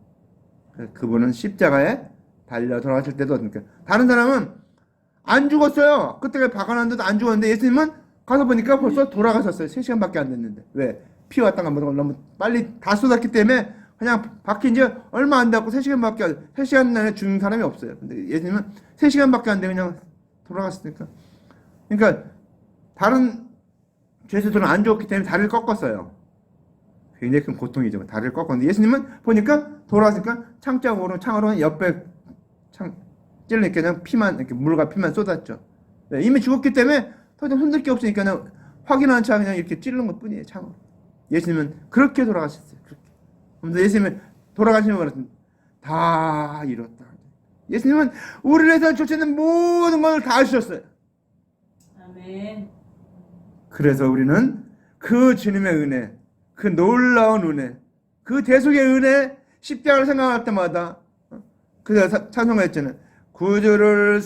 [SPEAKER 1] 그분은 십자가에 달려 돌아가실 때도 어떻습니까? 다른 사람은 안 죽었어요. 그때 박아놨는데도 안 죽었는데 예수님은 가서 보니까 벌써 돌아가셨어요. 3시간밖에 안 됐는데. 왜? 피와 땀과 모든 걸 너무 빨리 다 쏟았기 때문에 그냥 박힌 지 얼마 안 됐고 3시간 안에 죽는 사람이 없어요. 근데 예수님은 3시간밖에 안 되면 그냥 돌아갔으니까. 그러니까 다른 죄수들은 안 죽었기 때문에 다리를 꺾었어요. 굉장히 큰 고통이죠. 다리를 꺾었는데 예수님은 보니까 돌아왔으니까 창으로 옆에 찔러니까 그냥 피만 이렇게 물과 피만 쏟았죠. 네, 이미 죽었기 때문에 더 이상 흔들 게 없으니까 그냥 확인한 차 그냥 이렇게 찌르는 것뿐이에요. 창으로. 예수님은 그렇게 돌아가셨어요. 그렇게. 그런데 예수님은 돌아가시는 거는 다 이뤘다. 예수님은 우리를 위해서 주시는 모든 걸 다 주셨어요.
[SPEAKER 3] 아멘.
[SPEAKER 1] 그래서 우리는 그 주님의 은혜, 그 놀라운 은혜, 그 대속의 은혜, 십자가를 생각할 때마다 그래서 찬송가 했잖아요. 구주를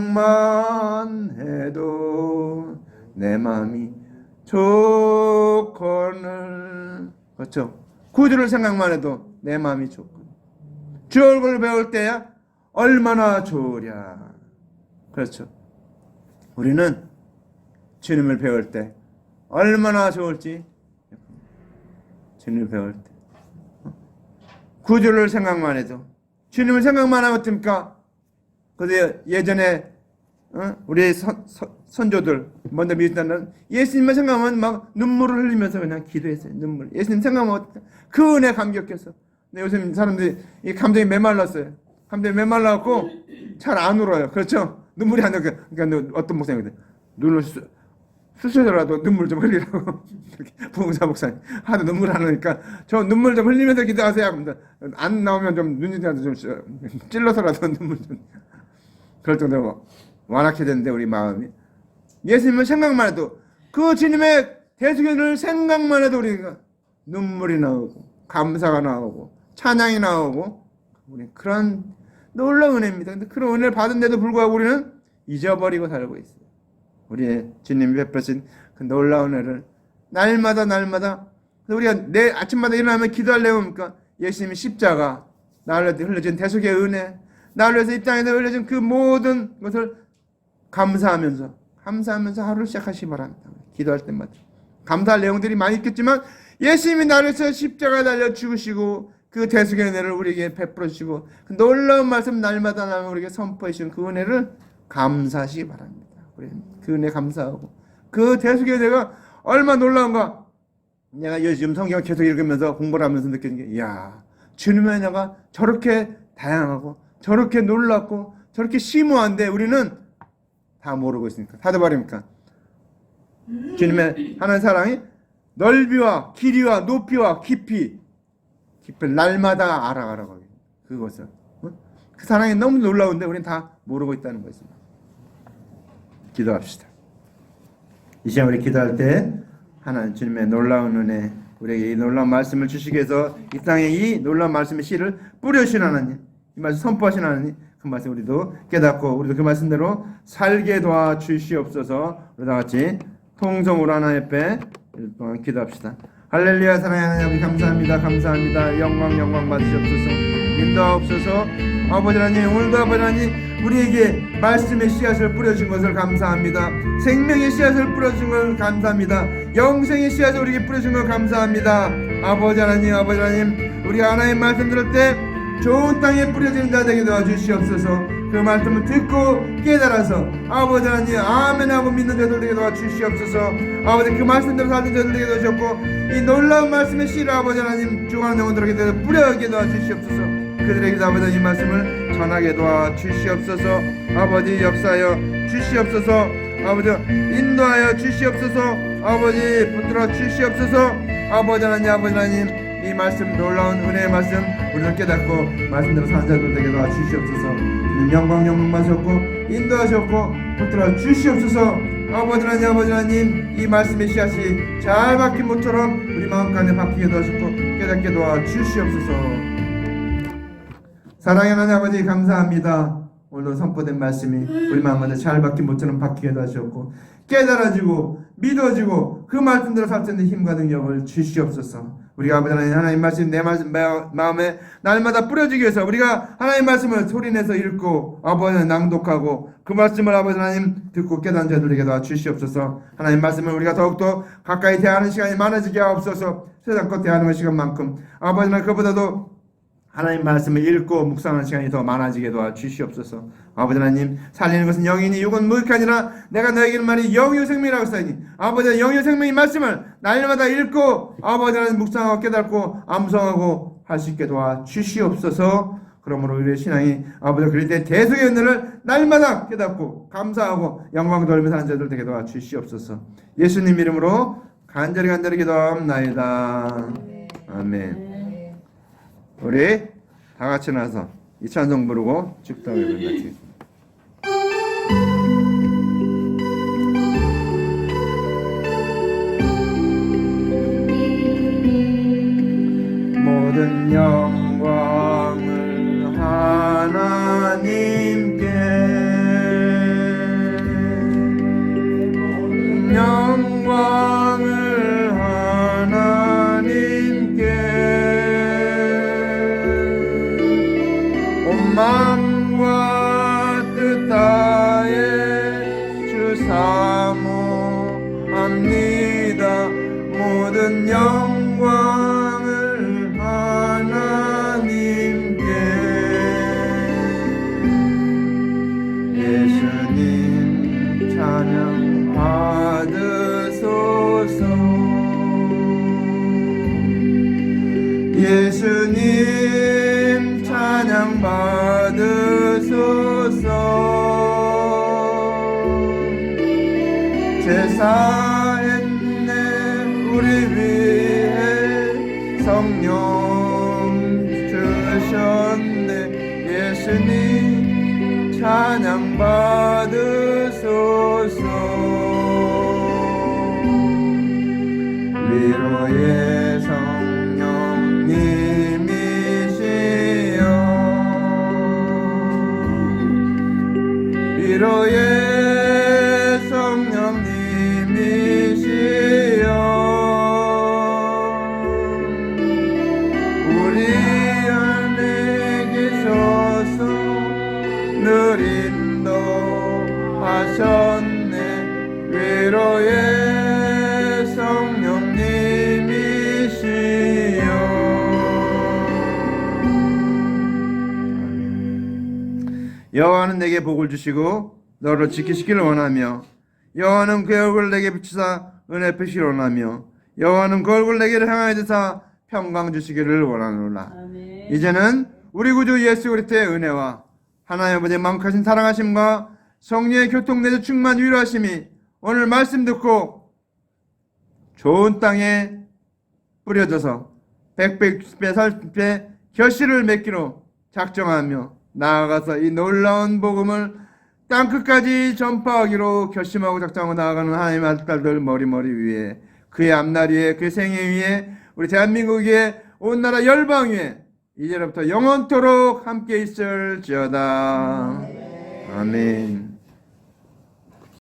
[SPEAKER 1] 생각만 해도 내 마음이 좋거늘. 그렇죠. 구주를 생각만 해도 내 마음이 좋거늘. 주 얼굴을 배울 때야 얼마나 좋으랴. 그렇죠. 우리는 주님을 배울 때 얼마나 좋을지 주님을 배울 때 구주를 생각만 해도 주님을 생각만 하면 어떻습니까? 근데 예전에 우리 선조들 먼저 믿었다는 예수님만 생각하면 막 눈물을 흘리면서 그냥 기도했어요. 눈물. 예수님 생각하면 그 은혜 감격해서. 근데 요즘 사람들이 이 감정이 메말랐어요. 감정이 메말라갖고 잘 안 울어요. 그렇죠? 눈물이 안 나요. 그러니까 어떤 목사님들 눈을 쑤셔더라도 눈물 좀 흘리라고 부흥사 목사님 하도 눈물 안 나니까 저 눈물 좀 흘리면서 기도하세요. 합니다. 안 나오면 좀 눈이라도 좀 찔러서라도 눈물 좀 그럴 정도로 완악해 됐는데 우리 마음이 예수님을 생각만 해도 그 주님의 대속을 생각만 해도 우리가 눈물이 나오고 감사가 나오고 찬양이 나오고 우리 그런 놀라운 은혜입니다. 근데 그런 은혜를 받은데도 불구하고 우리는 잊어버리고 살고 있어요. 우리의 주님이 베푸신 그 놀라운 은혜를 날마다 우리가 내 아침마다 일어나면 기도할 내용입니까? 예수님이 십자가 나를 위해 흘려준 대속의 은혜 나를 위해서 이 땅에서 흘려준 그 모든 것을 감사하면서 하루를 시작하시기 바랍니다. 기도할 때마다 감사할 내용들이 많이 있겠지만 예수님이 나를 위해서 십자가 달려 죽으시고 그 대속의 은혜를 우리에게 베풀어 주시고 그 놀라운 말씀 날마다 우리에게 선포해 주신 그 은혜를 감사하시기 바랍니다. 우리 그 은혜 감사하고 그 대속의 은혜가 얼마나 놀라운가. 내가 요즘 성경을 계속 읽으면서 공부를 하면서 느끼는 게 이야 주님의 은혜가 저렇게 다양하고 저렇게 놀랍고 저렇게 심오한데 우리는 다 모르고 있으니까 다들 말입니까? 주님의 하나님 사랑이 넓이와 길이와 높이와 깊이를 날마다 알아가라고 그것을 그 사랑이 너무 놀라운데 우리는 다 모르고 있다는 것입니다. 기도합시다. 이 시간 우리 기도할 때 하나님 주님의 놀라운 은혜 우리에게 이 놀라운 말씀을 주시기 위해서 이 땅에 이 놀라운 말씀의 씨를 뿌려주신 하나님, 이 말씀 선포하신 하나님, 그 말씀 우리도 깨닫고 우리도 그 말씀대로 살게 도와주시옵소서. 우리 다 같이 통성으로 하나님 앞에 동안 기도합시다. 할렐루야. 사랑하는 하나님 아버지 감사합니다. 감사합니다. 영광 받으시옵소서. 인도하옵소서. 아버지 하나님, 오늘도 아버지 하나님 우리에게 말씀의 씨앗을 뿌려준 것을 감사합니다. 생명의 씨앗을 뿌려준 걸 감사합니다. 영생의 씨앗을 우리에게 뿌려준 걸 감사합니다. 아버지 하나님 우리가 하나님 말씀 들을 때 좋은 땅에 뿌려지는 자 되게 도와주시옵소서. 그 말씀을 듣고 깨달아서 아버지 하나님 아멘하고 믿는 자들 되게 도와주시옵소서. 아버지 그 말씀대로 사는 자들 되게 도와주셨고 이 놀라운 말씀의 씨를 아버지 하나님 죽어가는 영혼들에게 뿌려게 도와주시옵소서. 그들에게도 아버지 이 말씀을 전하게 도와주시옵소서. 아버지 역사하여 주시옵소서. 아버지 인도하여 주시옵소서. 아버지 붙들어 주시옵소서. 아버지 하나님 이 말씀 놀라운 은혜의 말씀 우리를 깨닫고 말씀대로 사는 자들 되게 도와주시옵소서. 영광 받으셨고 인도하셨고 붙들어 주시옵소서. 아버지 하나님 이 말씀의 씨앗이 잘 박힌 모처럼 우리 마음간에 박히게 도와주시고 깨닫게 도와주시옵소서. 사랑하는 하나님 아버지 감사합니다. 오늘도 선포된 말씀이 우리 마음간에 잘 박힌 모처럼 박히게 도와주셨고 깨달아지고 믿어지고 그 말씀대로 살 수 있는 힘과 능력을 주시옵소서. 우리가 아버지 하나님 말씀 내 말씀 마음에 날마다 뿌려지기 위해서 우리가 하나님 말씀을 소리내서 읽고 아버지 낭독하고 그 말씀을 아버지 하나님 듣고 깨닫는 자들에게 도와주시옵소서. 하나님 말씀을 우리가 더욱더 가까이 대하는 시간이 많아지게 하옵소서. 세상과 대하는 시간만큼 아버지 하나님 그보다도 하나님 말씀을 읽고 묵상하는 시간이 더 많아지게 도와주시옵소서. 아버지 하나님 살리는 것은 영이니 육은 무익하니라 내가 너에게는 말이 영유 생명이라고 써있니 아버지 영유 생명의 말씀을 날마다 읽고 아버지 하나님 묵상하고 깨닫고 암송하고 할 수 있게 도와주시옵소서. 그러므로 우리의 신앙이 아버지 그럴 때 대속의 은혜를 날마다 깨닫고 감사하고 영광 돌리며 사는 자들 되게 도와주시옵소서. 예수님 이름으로 간절히 기도합나이다. 아멘. 우리 다 같이 나서 이 찬송 부르고 축도를 마치겠습니다. 모든 영광을 하나님께 모든 영광을 마음과 뜻 다해 주 사모합니다. 모든 영광을 하나님께 예수님 찬양 받으소서. 예수님 찬양 받으소서. 제사했네 우리 위해 성령 주셨네. 예수님 찬양 받으소서. 위로의 성령님이시여 위로의 성령님이시여 우리 안에 계셔서 늘 인도하셨네. 위로의 성령님이시여. 여호와는 내게 복을 주시고 너를 지키시기를 원하며 여호와는 그 얼굴을 내게 비추사 은혜 베푸시기를 원하며 여호와는 그 얼굴을 내게를 향하여 드사 평강 주시기를 원하노라.
[SPEAKER 3] 아멘.
[SPEAKER 1] 이제는 우리 구주 예수 그리스도의 은혜와 하나님 아버지의 만크하신 사랑하심과 성령의 교통 내주 충만 위로하심이 오늘 말씀 듣고 좋은 땅에 뿌려져서 100배 30배 결실을 맺기로 작정하며 나아가서 이 놀라운 복음을 땅끝까지 전파하기로 결심하고 작정하고 나아가는 하나님의 아들들 머리 위에 그의 앞날 위에 그의 생애 위에 우리 대한민국의 온 나라 열방 위에 이제로부터 영원토록 함께 있을지어다. 아멘.